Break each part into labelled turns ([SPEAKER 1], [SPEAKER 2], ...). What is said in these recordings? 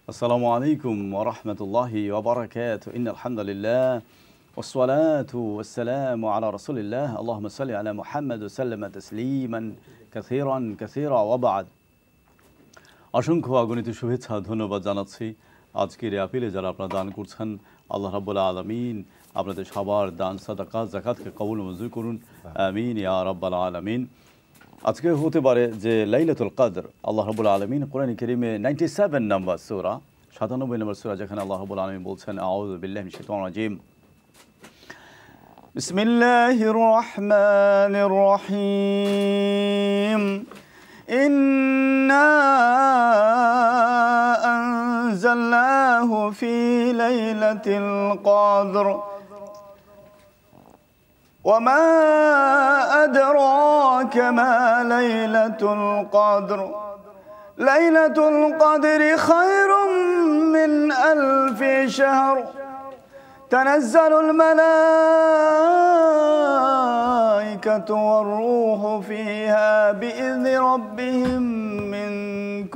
[SPEAKER 1] Assalamu alaikum wa rahmatullahi wa barakatuh. Inna alhamdulillah. Wassalatu wassalamu ala rasulillah. Allahumma salli ala Muhammad wa sallama tasliman kathiran kathira wa ba'd. অসংখ্য অগণিত শুভেচ্ছা ধন্যবাদ জানাচ্ছি আজকের এই আপিলে যারা আপনারা দান করছেন আল্লাহ রাব্বুল আলামিন আপনাদের সবার দান সাদাকা যাকাতকে কবুল মঞ্জুর করুন আমিন ইয়া রাব্বাল আলামিন আজকে হতে পারে যে লাইলাতুল কদর আল্লাহ রাব্বুল আলামিন কোরআন কারীমে 97 নম্বর সূরা 97 নম্বর সূরা যেখানে আল্লাহ রাব্বুল আলামিন বলছেন আউযু বিল্লাহি মিনাশ শাইতানির রাজিম বিসমিল্লাহির রহমানির রহিম إنا أنزلناه في ليلة القدر وما أدراك ما ليلة القدر ليلة القدر خير من 1000 شهر تنزل الملائكة والروح فيها بإذن ربهم من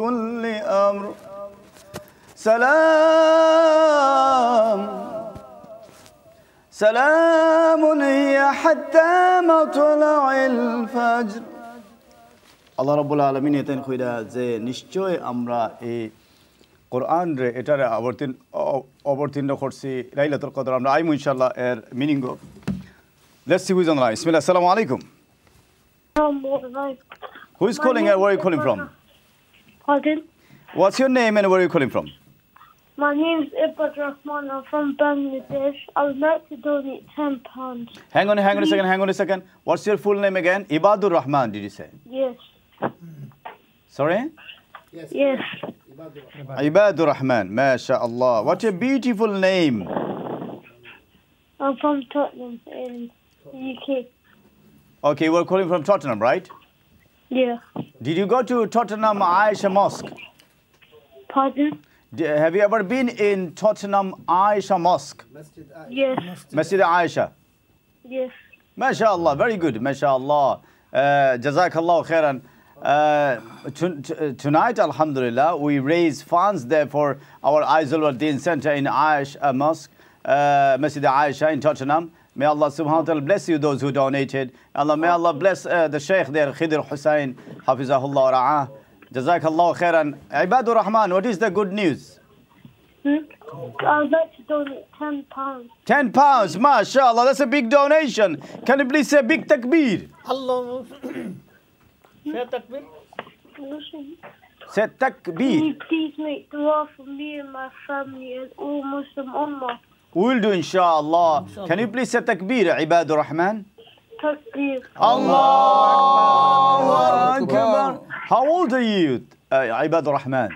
[SPEAKER 1] كل أمر سلام هي حتى مطلع الفجر আল্লাহ রাব্বুল আলামিন এতেন কইরা যে নিশ্চয় আমরা এই কোরআন রে এটারে অবতীর্ণ করছি লাইলাতুল কদর আমরা আইমু ইনশাআল্লাহ এর meaning go let's see who's on line বিসমিল্লাহ আসসালামু আলাইকুম Who is calling and where are you calling from?
[SPEAKER 2] Pardon?
[SPEAKER 1] What's your name and where are you calling from?
[SPEAKER 2] My name is Ibad Rahman. I'm from Bangladesh. I would like to donate £10.
[SPEAKER 1] Hang on a second. What's your full name again? Ibadur Rahman, did you say?
[SPEAKER 2] Yes.
[SPEAKER 1] Sorry?
[SPEAKER 2] Yes.
[SPEAKER 1] Ibadur Rahman, mashallah. What a beautiful name.
[SPEAKER 2] I'm from Tottenham in the UK.
[SPEAKER 1] Okay, we're calling from Tottenham, right?
[SPEAKER 2] Yeah.
[SPEAKER 1] Did you go to Tottenham Aisha Mosque?
[SPEAKER 2] Pardon?
[SPEAKER 1] Have you ever been in Tottenham Aisha Mosque?
[SPEAKER 2] Yes.
[SPEAKER 1] Masjid Aisha.
[SPEAKER 2] Yes.
[SPEAKER 1] MashaAllah, very good, MashaAllah. Jazakallah khairan. Tonight, alhamdulillah, we raise funds there for our Aizul Din Center in Aisha Mosque, Masjid Aisha in Tottenham. May Allah subhanahu wa ta'ala bless you, those who donated. May Allah bless the Shaykh there, Khidr Hussain, Hafizahullah Ra'ah. Jazakallah khairan. Ibadur Rahman, what is the good news?
[SPEAKER 2] I would like to donate £10.
[SPEAKER 1] £10, mashallah, that's a big donation. Can you please say big takbir?
[SPEAKER 3] Allah. Say takbir.
[SPEAKER 1] Say takbir.
[SPEAKER 2] Can you please make dua for me and my family and all Muslim Ummah?
[SPEAKER 1] We'll do inshallah. Can you please say takbir, Ibadur Rahman?
[SPEAKER 2] Takbir.
[SPEAKER 1] Allahu Akbar. How old are you, Ibadur Rahman?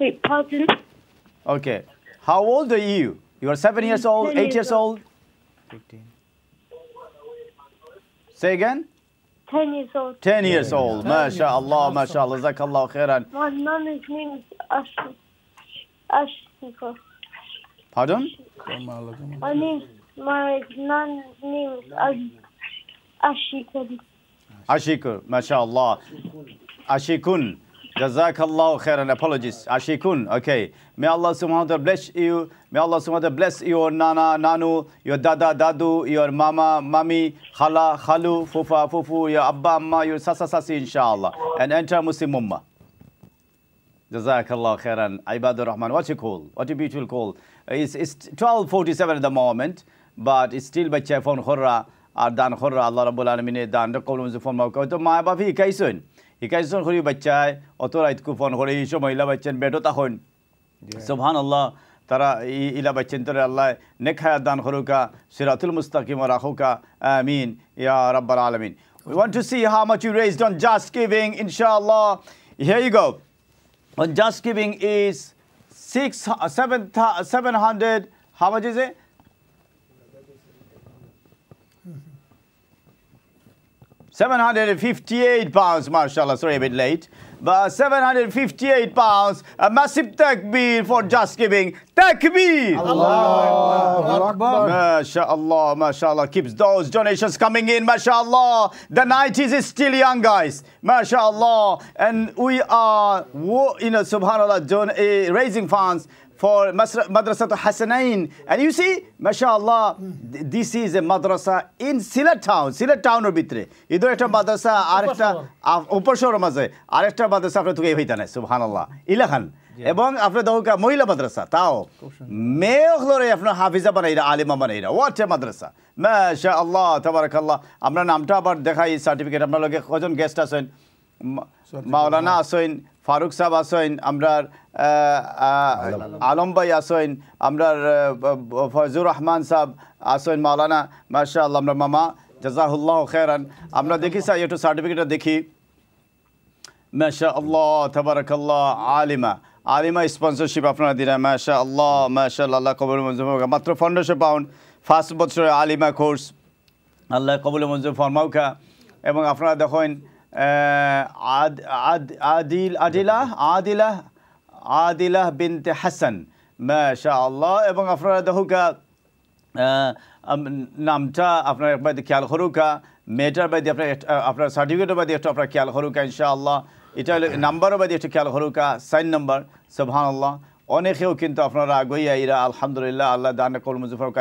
[SPEAKER 2] Wait, pardon?
[SPEAKER 1] Okay. How old are you? You are 7 years old, 8 years old? 15. Say again?
[SPEAKER 2] 10 years old.
[SPEAKER 1] 10 years old. MashaAllah, MashaAllah. Jazakallah khairan.
[SPEAKER 2] My nana's name is Ashika.
[SPEAKER 1] Pardon?
[SPEAKER 2] My nan's name is Ashika.
[SPEAKER 1] Ashikur, MashaAllah. Ashikun. Jazakallah khairan. Apologies. Ashikun. Okay. May Allah subhanahu wa ta'ala bless you. May Allah subhanahu wa ta'ala bless your nana, nanu, your dada, dadu, your mama, mami, khala, khalu, fufa, fufu, your abba, amma, your sasa, sasi, inshallah. And enter Muslim ummah. Jazakallah khairan. Ibadur Rahman. What's your call? What a beautiful call. It's 12:47 at the moment, but it's still by phone khurra. Ar dan khurra. Allah Rabbul Alamin dan qawlum zu phone mauka. To ma ba fi kaisun. Hikaison khuri bachai. Otorait ku phone khuri isho mahila bachen beto takhon. Subhanallah. Tara ila bachen tore Allah nekhaya dan khuruka siratul mustaqim rakhuka. Amin. Ya Rabbal Alamin. We want to see how much you raised on Just Giving, inshallah. Here you go. On Just Giving is 700. How much is it? 758 pounds, mashallah, sorry a bit late. But 758 pounds, a massive takbir for just giving. Takbir!
[SPEAKER 3] Allahu Akbar.
[SPEAKER 1] MashaAllah, mashallah, keeps those donations coming in, mashallah. The night is still young, guys, mashallah. And we are, subhanallah, raising funds for Madrasatul Hasanain. And you see, mashallah, this is a madrasa in Sylhet town or bitre. Ido ekta madrasa ar ekta upor shore maze ar ekta madrasa apne tuke hoita na subhanallah. Ilakhan ebong apne doka mohila madrasa tao me oghlore apna hafiza banaira alima banaira. What a madrasa. Mashallah, tabarakallah. Amra namta abar dekhai certificate apna loge kojon guest asen Maulana asen Farooq sahab asen amrar Alam bhai asen amrar Fazur Rahman sahab asen Maulana mashallah amrar mama jazahullahu khairan amra dekhi sa eto certificate dekhi mashallah tabarakallah alima sponsorship apnara dira mashallah Allah কবুল মঞ্জুর হোক মাত্র 1500 pound first বছরের আলিমা course আল্লাহ কবুল মঞ্জুর ফরমাউকা এবং আপনারা দেখেন আদিলা বিনতে হাসান মাশাআল্লাহ এবং আপনারা দেখুকা নামটা আপনারা একবার খেয়াল করুকা মেটার বাদে আপনার সার্টিফিকেটের বাদে একটু আপনারা খেয়াল করুকা ইনশাআল্লাহ এটা নাম্বারের বাদে একটু খেয়াল করুকা সাইন নাম্বার সুবহানাল্লাহ অনেকেও কিন্তু আপনারা আগইয়া ইরা আলহামদুলিল্লাহ আল্লাহ দান কবুল মঞ্জুর ফরমাউকা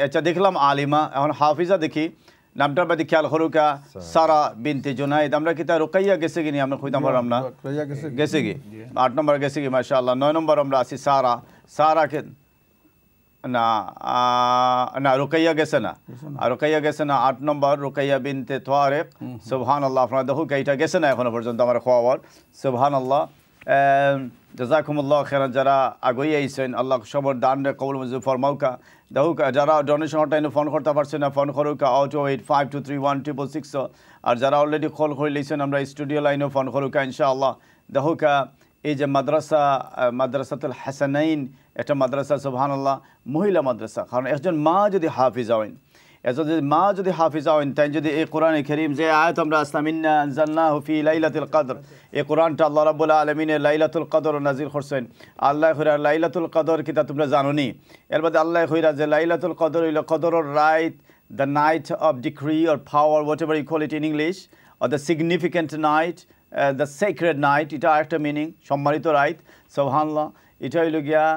[SPEAKER 1] আচ্ছা দেখলাম আলিমা এখন হাফিজা দেখি নামটার বাদে খেয়াল করুকা সারা বিনতে জুনাইদ আমরা কি তা রুকাইয়া গেছে কি নি আমরা কইতাম পারলাম না গেছে কি 8 নম্বর গেছে কি মাশাআল্লাহ 9 নম্বর আমরা আছি সারা কে না রুকাইয়া গেছে না আর রুকাইয়া গেছে না 8 নম্বর রুকাইয়া বিনতে তারিক সুবহানাল্লাহ আপনারা দেখো এইটা গেছে না এখনো পর্যন্ত আমার খবর সুবহানাল্লাহ জাযাকুমুল্লাহ খাইরান যারা আগই আইছেন আল্লাহ সবর দান কবুল মঞ্জুর ফরমাউকা দেখুক যারা ডোনেশন হটলাইনে ফোন করতে পারছেন না ফোন করুক 085231666 আর যারা অলরেডি কল করে লিছেন আমরা স্টুডিও লাইনেও ফোন করুক ইনশাআল্লাহ দেখুক এই যে মাদ্রাসাতুল হাসানাইন একটা মাদ্রাসা সুবহানাল্লাহ মহিলা মাদ্রাসা কারণ একজন মা যদি হাফিজা হন মা যদি হাফিজা হন তাই যদি এই কোরআনে কারীম যে আয়াত আমরা আসলামিন্না আনজালনাহু ফি লাইলাতুল কদর এই কোরআনটা আল্লাহ রাব্বুল আলামিনের লাইলাতুল কদর নাজিল করছেন আল্লাহ কইরা লাইলাতুল কদর কিতা তোমরা জানোনি এর বাদে আল্লাহ কইরা যে লাইলাতুল কদর হইল কদরের রাত the night of decree or power whatever you call it in English or the significant night the sacred night এটা একটা মিনিং সম্মানিত রাত সুবহানাল্লাহ এটা হইল গিয়া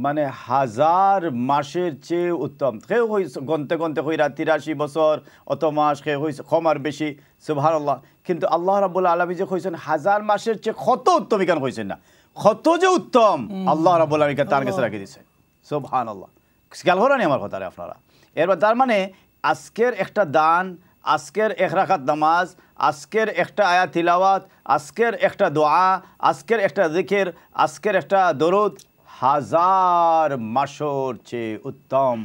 [SPEAKER 1] মানে হাজার মাসের চেয়ে উত্তম কেউ গন্তে কইরা 83 বছর অত মাস কেউ হইছে কমার বেশি সুবহানাল্লাহ কিন্তু আল্লাহ রাব্বুল আলামিন যে কইছেন হাজার মাসের চেয়ে কত উত্তম কেন কইছেন না কত যে উত্তম আল্লাহ রাব্বুল আলামিন তার কাছে রাখি দিয়েছেন সুবহানাল্লাহ খেয়াল করেন আমার কথারে আপনারা এরপর তার মানে আজকের একটা দান আজকের এক রাকাত নামাজ আজকের একটা আয়াত তিলাওয়াত আজকের একটা দোয়া আজকের একটা জিকির আজকের একটা দরুদ হাজার মাসের চেয়ে উত্তম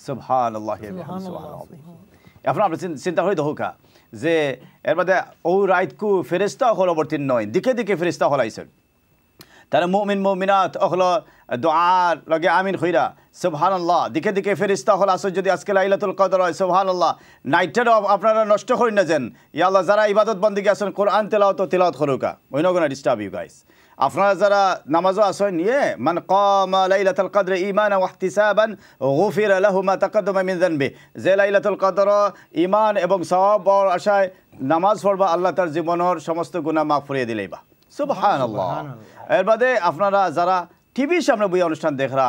[SPEAKER 1] সুবহানাল্লাহ আপনারা চিন্তা করে দেখুকা যে এর মধ্যে ও রাইতকু ফেরেশতা হল অবতীর্ণ নয় দিকে দিকে ফেরেশতা হলাইছেন তারা মুমিন মুমিনাত অহল দোয়ার লগে আমিন কইরা সুবহানাল্লাহ দিকে দিকে ফেরেশতা হল আসর যদি আজকে লাইলাতুল কদর হয় সুবহানাল্লাহ নাইটটা আপনারা নষ্ট করেন না যেন ইয়া আল্লাহ যারা ইবাদত বন্দেগী আছেন কোরআন তেলাওয়াত করুকা we not gonna disturb you guys আপনারা যারা নামাজও আসেন মান কামা লাইলাতুল কদর ঈমানান ওয়া ইহতিসাবান গুফিরা লাহু মা তাকাদ্দামা মিন যানবি যে লাইলাতুল কদর ঈমান এবং সওয়াব আশায় নামাজ পড়বা আল্লাহ তার জীবনের সমস্ত গুনাহ মাফ করিয়ে দিলেইবা সুবহানাল্লাহ এর বাদে আপনারা যারা টিভির সামনে বই অনুষ্ঠান দেখরা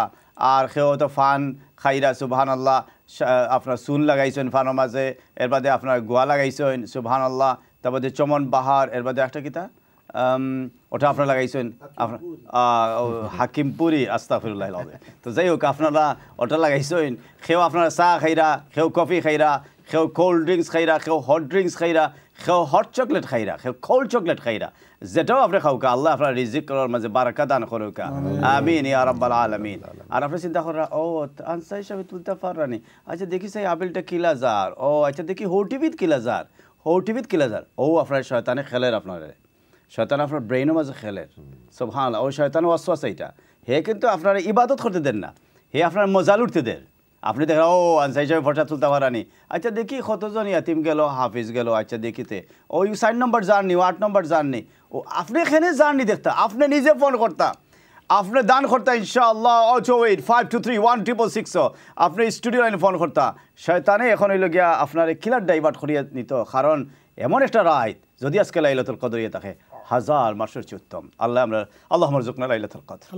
[SPEAKER 1] আর কেউ তো ফান খাইরা সুবহানাল্লাহ আপনার সুন লাগাইছেন ফানের মাঝে এর বাদে আপনার গোয়া লাগাইছেন সুবহানাল্লাহ তারপরে চমন বাহার এর বাদে একটা কিতা ওটা আপনারা লাগাইছেন আপনার হাকিমপুরি আস্তাগফিরুল্লাহ তো যাই হোক আপনারা ওটা লাগাইছেন কেউ আপনারা চা খাইরা কেউ কফি খাইরা কেউ কোল্ড ড্রিঙ্কস খাইরা কেউ হট ড্রিঙ্কস খাইরা কেউ হট চকলেট খাইরা কেউ কোল্ড চকলেট খাইরা যেটাও আপনি খাওকা আল্লাহ আপনার রিজিক করার মাঝে বারাকা দান করুকা আমিন ইয়া রাব্বাল আলামিন আর আপনি চিন্তা করা ও আনসার হিসাবে তুলতে পাররানি আচ্ছা দেখি সেই আপেলটা কিলাজার ও আচ্ছা দেখি হৌটিবিদ কিলাজার ও আপনার শয়তানে খেলের আপনার শয়তান আপনার ব্রেইনের মাঝে খেলের সুবহানাল্লাহ ও শয়তান ওয়াসওয়াসা এটা হে কিন্তু আপনার ইবাদত করতে দেন না হে আপনার মজাল উঠতে দেন আপনি দেখেন ও আনসার হিসাবে ফটো তুলতে পারানি আচ্ছা দেখি কতজন ইয়াতিম গেল হাফিজ গেল আচ্ছা দেখিতে ও 4 নম্বর জার্নি 8 নম্বর জার্নি ও আপনি এখানে জার্নি দেখতা আপনি নিজে ফোন করতা আপনি দান করতা ইনশাআল্লাহ 028523166 আপনি স্টুডিও লাইনে ফোন করতা শয়তানে এখন হইল গিয়া আপনার কিলার ডাইভার্ট করিয়া নিত কারণ এমন একটা রাত যদি আজকে লাইলাতুল কদর ইয়ে থাকে হাজার মাসের চেয়ে উত্তম আল্লাহ আমরা আল্লাহুম্মা রযুকনা লাইলাতুল কদর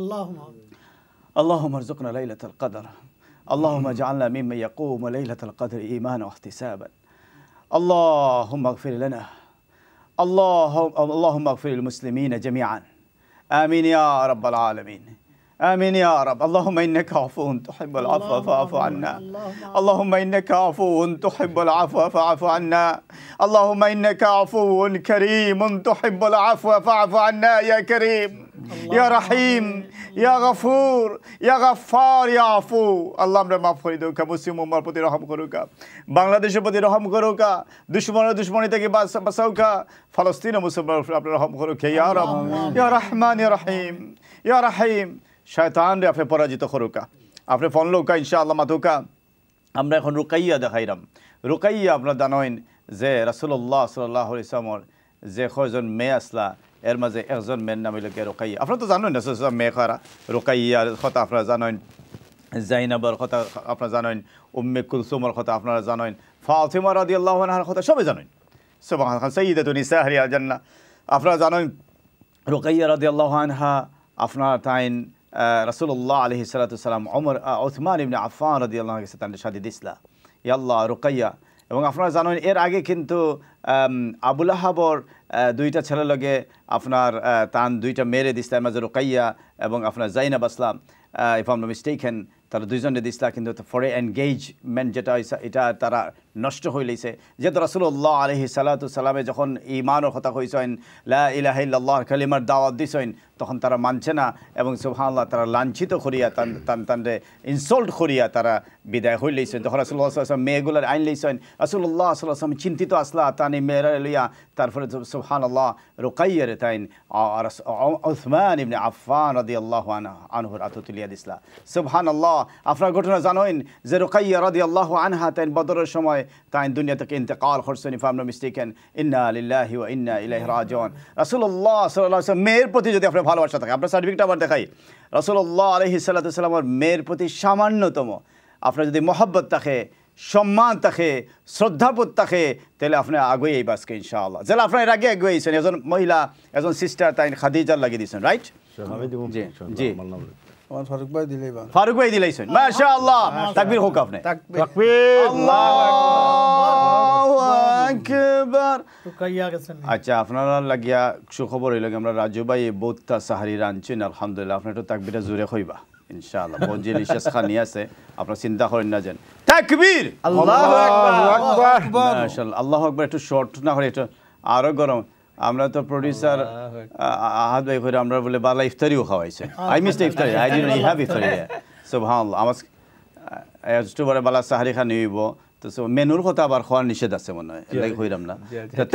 [SPEAKER 1] আল্লাহুম্মা রযুকনা লাইলাতুল কদর اللهم اجعلنا ممن يقوم ليلة القدر إيمانا واحتسابا اللهم اغفر لنا اللهم اغفر للمسلمين جميعا آمين يا رب العالمين آمين يا رب اللهم إنك عفو تحب العفو فاعف عنا اللهم إنك عفو تحب العفو فاعف عنا اللهم إنك عفو كريم تحب العفو فاعف عنا يا كريم يا رحيم يا غفور يا غفار يا عفو আল্লাহ আমরা মাফ করে দাও মুসলিম উম্মার প্রতি রহম করুকা বাংলাদেশের প্রতি রহম করুকা দুশমনী থেকে বাঁচাউকা ফলস্তিন মুসলমানের উপর আপনি রহম করুকা ইয়া রব ইয়া রহমান ইয়া রহিম ইয়া রহিম শয়তান রে আপনি পরাজিত করুকা আপনি ফোন লৌকা ইনশাআল্লাহ মাতুকা আমরা এখন রুকাইয়া দেখাইলাম রুকাইয়া আপনারা জানেন যে রাসূলুল্লাহ সাল্লাল্লাহু আলাইহি ওয়াসাল্লাম যে কয়জন মেয়ে আসলা এর মাঝে একজন মেয়ের নাম হইল রুকাইয়া আপনারা তো জানেন না মেয়ে খারা রুকাইয়ার কথা আপনারা জানেন জাইনাবের কথা আপনারা জানেন উম্মে কুলসুমের কথা আপনারা জানেন ফাতিমা রাদিয়াল্লাহু আনহার কথা সবাই জানেন সুবহানাল্লাহ সাইয়্যিদাতু নিসা আহলিল জান্নাহ আপনারা জানেন রুকাইয়া রাদিয়াল্লাহু আনহা আপনার তাইন রাসূলুল্লাহ আলাইহিস সালাতু সালাম ওমর উসমান ইবনে আফফান রাদিয়াল্লাহু আনহু সাথে শাদী দিছলা ইয়াল্লাহ রুকাইয়া এবং আপনারা জানেন এর আগে কিন্তু আবুল আহাবর দুইটা ছেলের লগে আপনার তান দুইটা মেরে দিসলা মাঝে রুকাইয়া এবং আপনার Zainab Aslam if I am not mistaken তারা দুইজনে দিসলা কিন্তু ফরে এনগেজমেন্ট যেটা এটা তারা নষ্ট হয়ে লইছে যেহেতু রাসূলুল্লাহ আলাইহিস সালাতু সালামে যখন ঈমানের কথা কইছেন লা ইলাহা ইল্লাল্লাহ কালিমার দাওয়াত দিছেন তখন তারা মানছে না এবং সুবহানাল্লাহ তারা লাঞ্ছিত করিয়া তানরে ইনসাল্ট করিয়া তারা বিদায় হয়ে লইছেন তখন রাসূলুল্লাহ সাল্লাল্লাহু আলাইহি ওয়াসাল্লাম মেয়েগুলার আইন লইছেন রাসূলুল্লাহ সাল্লাল্লাহু আলাইহি ওয়াসাল্লাম চিন্তিত আসলা তানি মেয়েরা লইয়া তারপরে সুবহানাল্লাহ রুকাইয়ার তাইন উসমান ইবনে আফফান রাদিয়াল্লাহু আনহুর আততুলিয়া দিসলা সুবহানাল্লাহ আপনারা ঘটনা জানেন যে রুকাইয়া রাদিয়াল্লাহু আনহা তাইন বদরের সময় তাইন দুনিয়া থেকে ইন্তেকাল করছেন if I am not mistaken ইন্না লিল্লাহি ওয়া ইন্না ইলাইহি রাজিউন রাসূলুল্লাহ সাল্লাল্লাহু আলাইহি ওয়াসাল্লাম মেয়ের প্রতি যদি আপনার ভালোবাসা থাকে আপনার সার্টিফিকেট আবার দেখাই রাসূলুল্লাহ আলাইহিস সালাতু সালামের মেয়ের প্রতি সামান্যতম আপনার যদি মহব্বত থাকে সম্মান থাকে শ্রদ্ধাবোধ থাকে তাহলে আপনি আগুয়েই বাসকে ইনশাআল্লাহ যেন আপনার এর আগে আগুয়েছেন একজন মহিলা একজন সিস্টার তাইন খাদিজার লাগিয়ে দিয়েছেন রাইট জি জি ফারুক ভাই দিলাইছেন মাশাআল্লাহ তাকবীর হোক আপনি তাকবীর আল্লাহু আকবার আচ্ছা আপনারা লাগিয়া সুখবর হইল আমরা রাজু ভাই বহুতটা সাহারি রানছেন আলহামদুলিল্লাহ আপনি একটু তাকবীরটা জোরে কইবা ইনশাআল্লাহ বজিল ইশাস খান আছে আপনারা চিন্তা করেন না যেন তাকবীর আল্লাহু আকবার মাশাআল্লাহ আল্লাহু আকবার একটু শর্ট না করে একটু আরো গরম আমরা তো প্রোডিউসার আহাদ ভাই করে আমরা বলে বালা ইফতারিও খাওয়াইছে আই মিস দ্য ইফতারি আই ডিডন্ট হ্যাভ ইফতারি সুবহানাল্লাহ আমার একটু বড় বালা সাহারি খান নিব তো মেনুর কথা আবার খাওয়ার নিষেধ আছে মনে হয় এলাই কইরাম না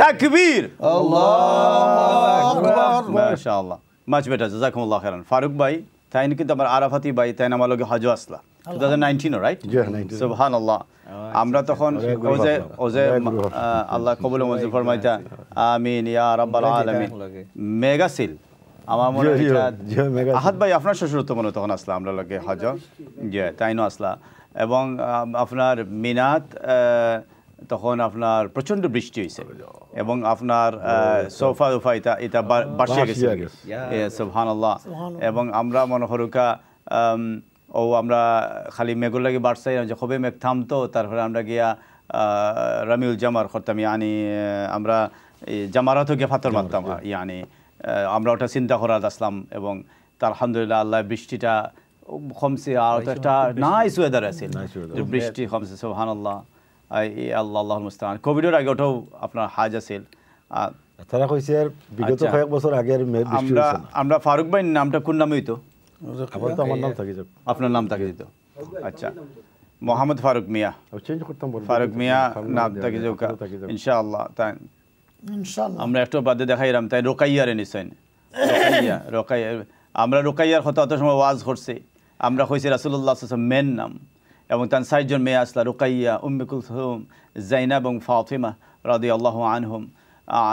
[SPEAKER 1] তাকবীর আল্লাহু আকবার মাশাআল্লাহ মাচ বেটার জাযাকুমুল্লাহ খাইরান ফারুক ভাই তাই কিন্তু আমার আরাফাতি ভাই তাই আমার লগে হজ আসলা 2019 রাইট সুবহানাল্লাহ আমরা তখন ওজে আল্লাহ কবুল মঞ্জুর ফরমাইতা আমিন ইয়া রাব্বাল আলামিন মেগাসিল আমার মনে হয় আহাদ ভাই আপনার শ্বশুর তো মনে তখন আসলা আমরা লগে হজ জি তাইনো আসলা এবং আপনার মিনাত তখন আপনার প্রচন্ড বৃষ্টি হয়েছে এবং আপনার সোফা উফা এটা বাসিয়ে গেছে সুবহানাল্লাহ এবং আমরা মনে হরুকা ও আমরা খালি মেঘুর লাগে বাড়ছাই যে কবে মেঘ থামতো তারপরে আমরা গিয়া রামিউল জামার করতাম ইয়ানি আমরা জামারাত গিয়ে ফাতর মারতাম ইয়ানি আমরা ওটা চিন্তা করার আসলাম এবং তার আলহামদুলিল্লাহ আল্লাহ বৃষ্টিটা কমছে আর একটা নাইস ওয়েদার আছে বৃষ্টি কমছে সুবহানাল্লাহ আল্লাহুল মুস্তাআন কোভিডের আগে ওটাও আপনার হাজ আছিল
[SPEAKER 3] তারা কইছে আর বিগত কয়েক বছর আগের বৃষ্টি হইছে
[SPEAKER 1] আমরা ফারুক ভাই নামটা কোন নামে হইতো
[SPEAKER 3] আমার তো আমার নাম থাকে যাক
[SPEAKER 1] আপনার নাম থাকে দিত আচ্ছা মোহাম্মদ ফারুক মিয়া
[SPEAKER 3] চেঞ্জ করতাম
[SPEAKER 1] ফারুক মিয়া নাম থাকে যাক ইনশাআল্লাহ তাই ইনশাআল্লাহ আমরা একটু বাদে দেখাইরাম তাই রুকাইয়ারে নিছেন রুকাইয়া আমরা রুকাইয়ার কথা অত সময় ওয়াজ করছে আমরা কইছি রাসূলুল্লাহ সাল্লাল্লাহু আলাইহি ওয়াসাল্লাম মেন নাম এবং তার 4 জন মেয়ে আসলা রুকাইয়া উম্মে কুলসুম জাইনাব এবং ফাতিমা রাদিয়াল্লাহু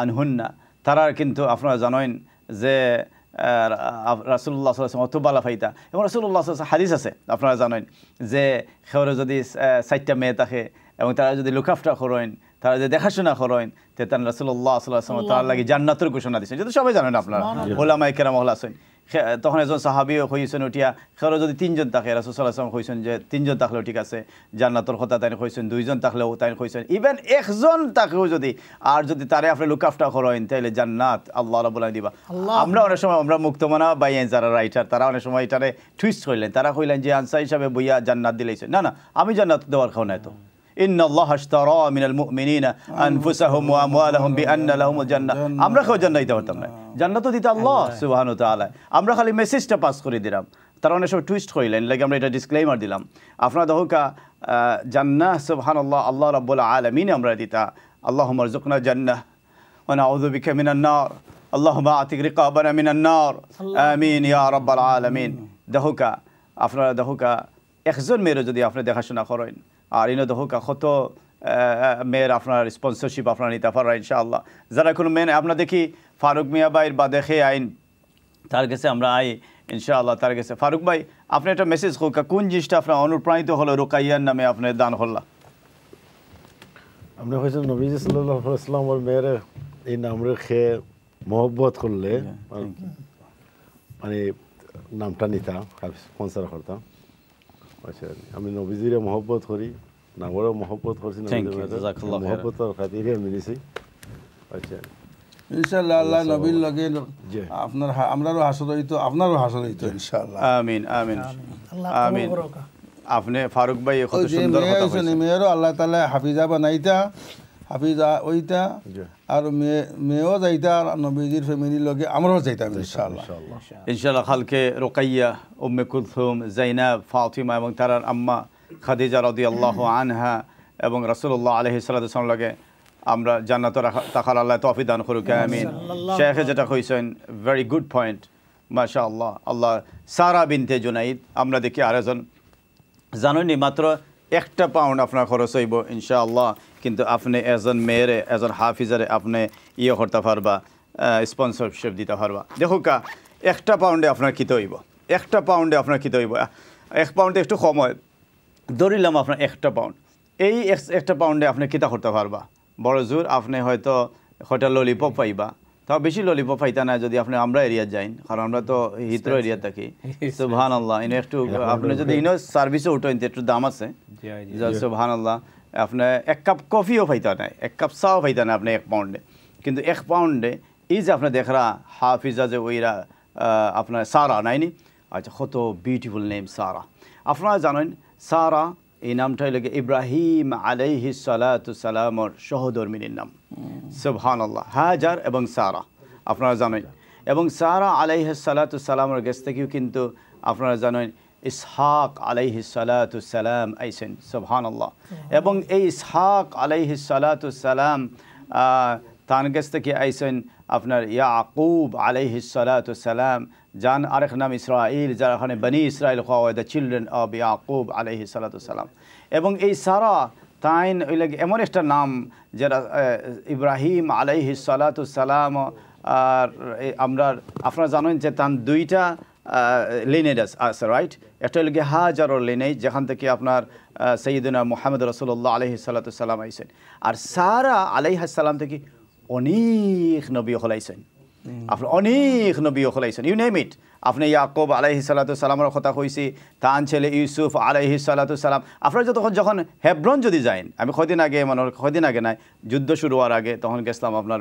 [SPEAKER 1] আনহুন্না তারা কিন্তু আপনারা জানেন যে রাসূলুল্লাহ সাল্লাল্লাহু আলাইহি ওয়াসাল্লাম অতবালা ফাইতা এবং রাসূলুল্লাহ সাল্লাল্লাহু আলাইহি ওয়াসাল্লাম হাদিস আছে আপনারা জানেন যে খেওরে যদি 4টা মেয়ে থাকে এবং তারা যদি লুকাফটা করেন তারা যদি দেখাশোনা করেন তে তান রাসূলুল্লাহ সাল্লাল্লাহু আলাইহি ওয়াসাল্লাম তার লাগি জান্নাতের ঘোষণা দিয়েছেন যেটা সবাই জানেন আপনারা উলামায়ে কেরাম আছেন তখন একজন সাহাবীও কইছেন উঠিয়া খেওরে যদি 3 জন থাকে রাসূল সাল্লাল্লাহু আলাইহি ওয়াসাল্লাম কইছেন যে 3 জন থাকলেও ঠিক আছে জান্নাতের কথা তাই কইছেন 2 জন থাকলেও তাই কইছেন ইভেন একজন থাকেও যদি আর যদি তারে আপনি লুকাফটা করেন তাহলে জান্নাত আল্লাহ রাব্বুল আলামিন দিবা আমরা অনেক সময় আমরা মুক্তমনা বাইয়েন যারা রাইটার তারা অনেক সময় এটারে টুইস্ট কইলেন তারা কইলেন যে আনসার হিসাবে বইয়া জান্নাত দিলেছেন না আমি জান্নাত দেওয়ার খাও না তো ইন্নাল্লাহা আশতারা মিনাল মুমিনিনা আনফুসাহুম ওয়া আমওয়ালাহুম বিআন্না লাহুমুল জান্নাহ আমরা কেউ জান্নাত দিতে পারতাম না জান্নাত তো দিতে আল্লাহ সুবহানাহু ওয়া তাআলা আমরা খালি মেসেজটা পাস করে দিলাম তারা অনেক সময় টুইস্ট কইলেন লাগে আমরা এটা ডিসক্লেইমার দিলাম আপনারা দহকা জান্নাহ সুবহানাল্লাহ আল্লাহ রাব্বুল আলামিন আমরা দিতা আল্লাহুম্মা রযুকনা জান্নাহ ওয়া নাউযু বিকা মিনান নার আল্লাহুম্মা আতিক রিকাবানা মিনান নার আমিন ইয়া রাব্বাল আলামিন দহকা আপনারা দহকা একজন মেয়ের যদি আপনি দেখাশোনা করেন আর ইনো দহকা কত মেয়ের আপনার স্পন্সরশিপ আপনারা নিতে পারবেন ইনশাআল্লাহ যারা কোনো মেয়ে আমরা দেখি ফারুক মিয়া ভাইয়ের বা দেখে আইন তার কাছে আমরা আই ইনশাআল্লাহ তার কাছে ফারুক ভাই আপনি একটা মেসেজ কোন জিনিসটা আপনার অনুপ্রাণিত হলো রুকাইয়ার নামে আপনি দান হল্লা
[SPEAKER 3] আমরা হয়েছে নবীজি সাল্লাল্লাহু আলাইহি ওয়াসাল্লামের মেয়ের এই নাম রেখে মহব্বত করলে মানে নামটা নিতাম স্পন্সর করতাম আচ্ছা আমি নবীজির মহব্বত করি নামরও মহব্বত করছি মহব্বতের খাতিরে মিলিছি আচ্ছা
[SPEAKER 4] ইনশাআল্লাহ আল্লাহ নবীর লগে আপনার আমরারও হাসর হইতো আপনারও হাসর হইতো ইনশাআল্লাহ
[SPEAKER 1] আমিন আমিন আমিন আপনি ফারুক ভাই কত সুন্দর কথা বলেছেন
[SPEAKER 4] মেয়েরও আল্লাহ তাআলা হাফিজা বানাইতা হাফিজা ওইটা আর মেয়েও যাইতা নবীজির ফ্যামিলির লগে আমরাও যাইতাম ইনশাআল্লাহ
[SPEAKER 1] ইনশাআল্লাহ খালকে রুকাইয়া উম্মে কুলসুম জাইনাব ফাতিমা এবং তার আম্মা খাদিজা রাদিয়াল্লাহু আনহা এবং রাসূলুল্লাহ আলাইহিস সালাতু ওয়াস সালাম লগে আমরা জান্নাতে থাকার আল্লাহ তৌফিক দান করুক আমিন শেখে যেটা কইছেন ভেরি গুড পয়েন্ট মাশাআল্লাহ আল্লাহ সারা বিনতে জুনাইদ আমরা দেখি আরেকজন জানেননি মাত্র 1 পাউন্ড আপনার খরচ হইব ইনশাআল্লাহ কিন্তু আপনি একজন মেয়েরে একজন হাফিজারে আপনি ইয়ে করতে পারবা স্পন্সরশিপ দিতে পারবা দেখো 1 পাউন্ডে আপনার কিতে হইব 1 পাউন্ডে আপনার কিতে হইব 1 পাউন্ডে একটু কম হয় ধরিলাম আপনার 1 পাউন্ড এই 1 পাউন্ডে আপনি কিতা করতে পারবা বড় জোর আপনি হয়তো হোটেল ললিপপ পাইবা তাও বেশি ললিপপ পাইতা না যদি আপনি আমরা এরিয়া যাইন কারণ আমরা তো হিথ্রো এরিয়া থাকি সুবহানাল্লাহ ইনো একটু আপনি যদি ইনো সার্ভিসে উঠেন একটু দাম আছে সুবহানাল্লাহ আপনি 1 কাপ কফিও পাইতা না 1 কাপ চাও পাইতা না আপনি 1 পাউন্ডে কিন্তু 1 পাউন্ডে এই যে আপনি দেখরা হাফিজা যে ওইরা আপনার সারা নাইনি আচ্ছা কত বিউটিফুল নেম সারা আপনারা জানেন সারা এই নামটাই লাগে ইব্রাহিম আলাইহিস সালাতু সালামর সহধর্মিনীর নাম সুবহানাল্লাহ হাজার এবং সারা আপনারা জানেন এবং সারা আলাইহিস সালাতু সালামর কাছ থেকেও কিন্তু আপনারা জানেন ইসহাক আলাইহিস সালাতু সালাম আইছেন সুবহানাল্লাহ এবং এই ইসহাক আলাইহিস সালাতু সালাম তার কাছ থেকে আইছেন আপনার ইয়াকুব আলাইহিস সালাতু সালাম যান আরেক নাম ইসরাইল যারা এখানে বনি ইসরাইল হওয়া দ্য চিলড্রেন অব ইয়াকুব আলাইহিস সালাতু সালাম এবং এই সারা তাইন ওই লাগে এমন একটা নাম যারা ইব্রাহিম আলাইহিস সালাতু সালাম আর আমরা আপনারা জানেন যে তার 2টা লিনেজ আছে রাইট একটা লাগে হাজারর লিনেজ যেখান থেকে আপনার সাইয়্যিদুনা মুহাম্মদ রাসূলুল্লাহ আলাইহিস সালাতু সালাম আইছেন আর সারা আলাইহিস সালাম থেকে অনেক নবী হলাইছেন আপনি অনেক নবী হলাইছেন ইউ নেম ইট আপনি ইয়াকুব আলাইহিস সালাতু সালামের কথা কইছি তার ছেলে ইউসুফ আলাইহিস সালাতু সালাম আপনারা যখন হেব্রন যদি যান আমি কয়দিন আগে নাই যুদ্ধ শুরু হওয়ার আগে তখন গেছিলাম আপনার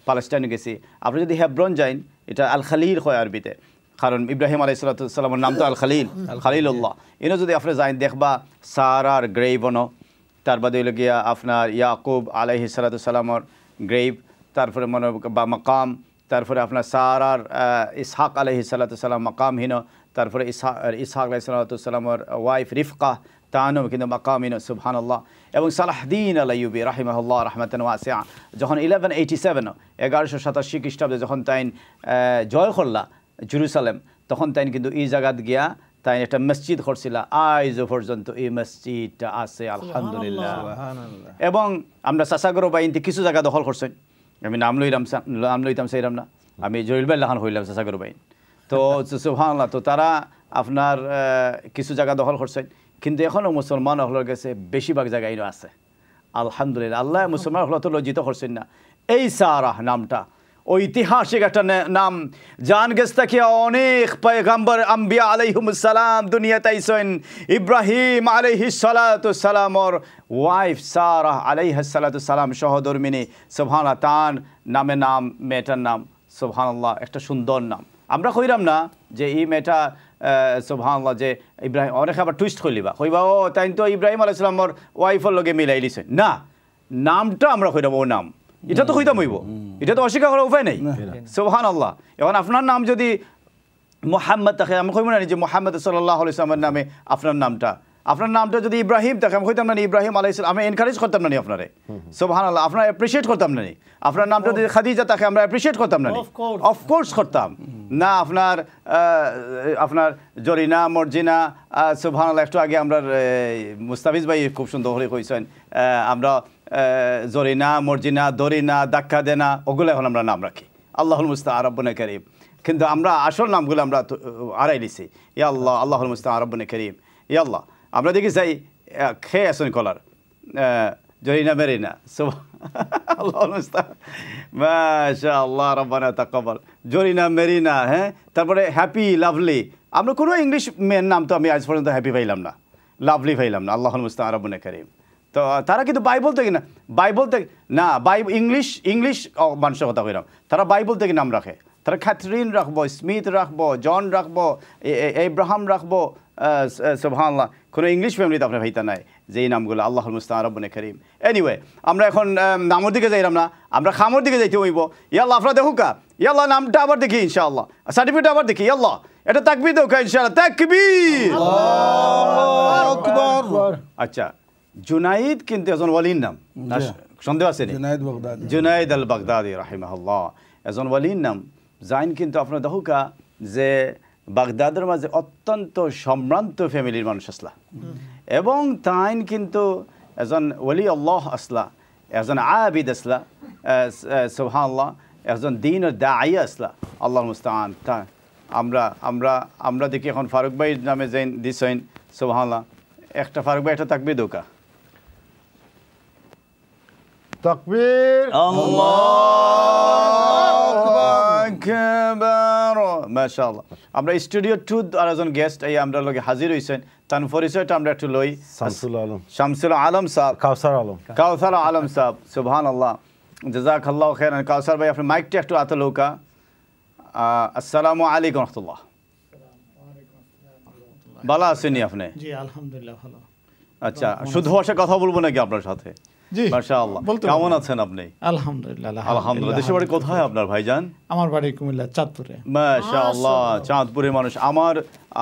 [SPEAKER 1] পালেস্টাইনে গেছি আপনি যদি হেব্রন যান এটা আল খালিল হয় আরবিতে কারণ ইব্রাহিম আলাইহিস সালাতু সালামের নাম তো আল খালিল খালিলুল্লাহ ইনো যদি আপনি যান দেখবা সারার গ্রেভনো তার বাদে হইল গিয়া আপনার ইয়াকুব আলাইহিস সালাতু সালামের গ্রেভ তারপরে মনে বা মাকাম তারপরে আপনার সারার ইসহাক আলাইহিস সালাতু সালাম মাকাম হিনো তারপরে ইসহাক আলাইহিস সালাতু সালামের ওয়াইফ রিফকা তানও কিন্তু মাকাম হিনো সুবহানাল্লাহ এবং সালাহদ্দিন আল আইয়ুবী রাহিমাহুল্লাহ রাহমাতান ওয়াসিআ যখন 1187 1187 খ্রিস্টাব্দে যখন তাইন জয় করলা জেরুজালেম তখন তাইন কিন্তু এই জায়গাত গিয়া তাই একটা মসজিদ করছিল আজ পর্যন্ত এই মসজিদটা আছে আলহামদুলিল্লাহ। এবং আমরা চাচাগর বাইনতে কিছু জায়গা দখল করছেন, আমি নাম লইতাম সেইরাম না, আমি জহিল ভাই লাখান হইলাম চাচাগর বাইন। তো সুবহানাল্লাহ, তো তারা আপনার কিছু জায়গা দখল করছেন, কিন্তু এখনও মুসলমান হলের কাছে বেশিরভাগ জায়গায় আছে আলহামদুলিল্লাহ। আল্লাহ মুসলমান হল তো লজ্জিত করছেন না। এই সারাহ নামটা ঐতিহাসিক একটা নাম, জান গেছ থেকে অনেক পয়গম্বর আম্বিয়া আলাইহিমুস সালাম দুনিয়াতে আইছেন। ইব্রাহিম আলাইহিস সালাতু সালাম ওর ওয়াইফ সারাহ আলাইহিস সালাতু সালাম সহধর্মিনী। সুবহানাল্লাহ, তার নামে নাম, মেয়েটার নাম সুবহানাল্লাহ একটা সুন্দর নাম। আমরা কইরাম না যে এই মেয়েটা সুবহানাল্লাহ যে ইব্রাহিম, অনেক আবার টুইস্ট কইলিবা কইবা ও তাই তো ইব্রাহিম আলাইহিস সালামর ওয়াইফের লগে মিলাই দিছেন না, নামটা আমরা কইরাম ও নাম, এটা তো কইতাম হইব, এটা তো অস্বীকার করার উপায় নেই। সুবহানাল্লাহ। এখন আপনার নাম যদি মুহাম্মদ থাকে, আমি কইব না যে মুহাম্মদ সাল্লাল্লাহু আলাইহি ওয়াসাল্লামের নামে আপনার নামটা যদি ইব্রাহিম থাকে, আমি কইতাম না ইব্রাহিম আলাইহিস সালাম, আমি এনকারেজ করতাম না আপনারে। সুবহানাল্লাহ, আপনারা অ্যাপ্রিশিয়েট করতাম না। আপনার নামটা যদি খাদিজা থাকে, আমরা অ্যাপ্রিশিয়েট করতাম না, অফকোর্স করতাম না। আপনার জরিনা মর্জিনা, সুবহানাল্লাহ, একটু আগে আমরা মুস্তাফিজ ভাই খুব সুন্দর করে কইছেন, আমরা জরিনা মর্জিনা দরিনা দাক্কা দেনা ওগুলো এখন আমরা নাম রাখি, আল্লাহুল মুস্তাআন রব্বুনা কারীম। কিন্তু আমরা আসল নামগুলো আমরা আড়াই দিছি, ইয়া আল্লাহ আল্লাহুল মুস্তাআন রব্বুনা কারীম, ইয়া আল্লাহ। আমরা দেখি যাই খেয়ে আসুন কলার জরিনা মেরিনা, আল্লাহুল মুস্তাআন, মাশাআল্লাহ রব্বানা তাকাব্বাল, জরিনা মেরিনা, হ্যাঁ। তারপরে হ্যাপি লাভলি, আমরা কোনো ইংলিশ মেয়ের নাম তো আমি আজ পর্যন্ত হ্যাপি পাইলাম না, লাভলি পাইলাম না, আল্লাহুল মুস্তাআন রব্বুনা কারীম। তো তারা কিন্তু বাইবল থেকে না ইংলিশ মানুষের কথা কইলাম, তারা বাইবল থেকে নাম রাখে। তারা ক্যাথরিন রাখবো, স্মিথ রাখবো, জন রাখবো, এব্রাহাম রাখবো, সুবহানাল্লাহ। কোনো ইংলিশ ফ্যামিলিতে আপনার ভাইতা নাই যে এই নামগুলো, আল্লাহুল মুস্তাআন রব্বুনা কারীম। এনিওয়ে, আমরা এখন নামের দিকে যাইলাম না, আমরা খামর দিকে যাইতে হইব। ইয়াল্লাহ আপনারা দেখুকা, ইয়াল্লাহ নামটা আবার দেখি ইনশাআল্লাহ, সার্টিফিকেট আবার দেখি, ইয়াল্লাহ এটা তাকবীর দেউকা ইনশাআল্লাহ, তাকবীর আল্লাহু আকবার। আচ্ছা, জুনাইদ কিন্তু একজন ওয়ালির নাম, সন্দেহ আছে? জুনাইদ আল বাগদাদি রাহিমাহুল্লাহ একজন ওয়ালির নাম। জাইন কিন্তু আপনার দেখুকা যে বাগদাদের মাঝে অত্যন্ত সম্ভ্রান্ত ফ্যামিলির মানুষ আসলা, এবং তাইন কিন্তু একজন ওয়ালি আল্লাহ আসলা, একজন আবিদ আসলা, সুবহানাল্লাহ, একজন দ্বীন ও দাঈ আসলা, আল্লাহুল মুস্তাআন। আমরা দেখি এখন ফারুক ভাই নামে জাইন দিছেন, সুবহানাল্লাহ। একটা ফারুক ভাই একটা তাকবীর দৌকা,
[SPEAKER 3] তাকবীর,
[SPEAKER 1] আল্লাহু আকবার, মাশাআল্লাহ। আমরা স্টুডিও 2 আর একজন গেস্ট এই আমরা লগে হাজির হইছেন, তার পরিচয়টা আমরা একটু লই। শামসুল আলম সাহেব, কাউসার আলম সাহেব, সুবহানাল্লাহ, জাযাকাল্লাহু খাইরান। কাউসার ভাই আপনার মাইকটা একটু আতো লৌকা। আসসালামু আলাইকুম ওয়া রাহমাতুল্লাহ। ভালো আছেন আপনি?
[SPEAKER 5] জি আলহামদুলিল্লাহ ভালো।
[SPEAKER 1] আচ্ছা, শুধু ভাষায় কথা বলবো নাকি আপনার সাথে?
[SPEAKER 5] জি
[SPEAKER 1] মাশাআল্লাহ। কেমন আছেন আপনি?
[SPEAKER 5] আলহামদুলিল্লাহ।
[SPEAKER 1] আলহামদুলিল্লাহ। দেশের বাড়ি কোথায় আপনার ভাইজান?
[SPEAKER 5] আমার বাড়ি কুমিল্লা চাঁদপুরে।
[SPEAKER 1] মাশাআল্লাহ, চাঁদপুরের মানুষ।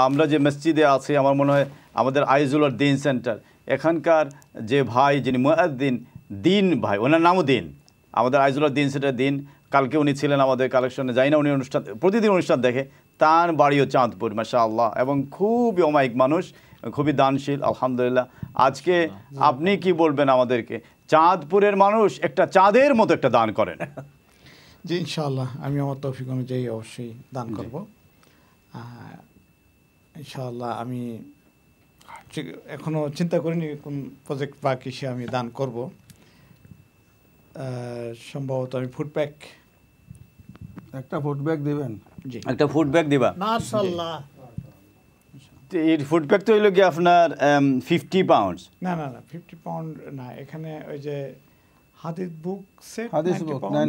[SPEAKER 1] আমরা যে মসজিদে আছি, আমার মনে হয় আমাদের আইজুল্লাহ দিন সেন্টার, এখানকার যে ভাই যিনি মুয়াজ্জিন দিন ভাই, ওনার নামও দিন, আমাদের আইজুল্লাহ দিন সেন্টার দিন, কালকে উনি ছিলেন আমাদের কালেকশনে, যাই না উনি প্রতিদিন অনুষ্ঠান দেখে, তার বাড়িও চাঁদপুর, মাশাআল্লাহ, এবং খুবই অমায়িক মানুষ, খুবই দানশীল, আলহামদুলিল্লাহ। আজকে আপনি কি বলবেন আমাদেরকে? চাঁদপুরের মানুষ একটা চাঁদের মতো একটা দান করেন।
[SPEAKER 5] জি ইনশাআল্লাহ, আমি আমার তৌফিক অনুযায়ী অবশ্যই দান করব ইনশাআল্লাহ। আমি এখনো চিন্তা করিনি কোন প্রজেক্ট বা কিসে আমি দান করব। সম্ভবত আমি
[SPEAKER 4] একটা ফুড ব্যাগ দিবেন।
[SPEAKER 5] জি,
[SPEAKER 1] একটা ফুড ব্যাগ দিবা?
[SPEAKER 5] মাশাআল্লাহ।
[SPEAKER 1] এই ফুড ব্যাগ তো হইল কি আপনার 50 পাউন্ডস?
[SPEAKER 5] না 50 পাউন্ড না, এখানে ওই যে হাদিস বুক সেট,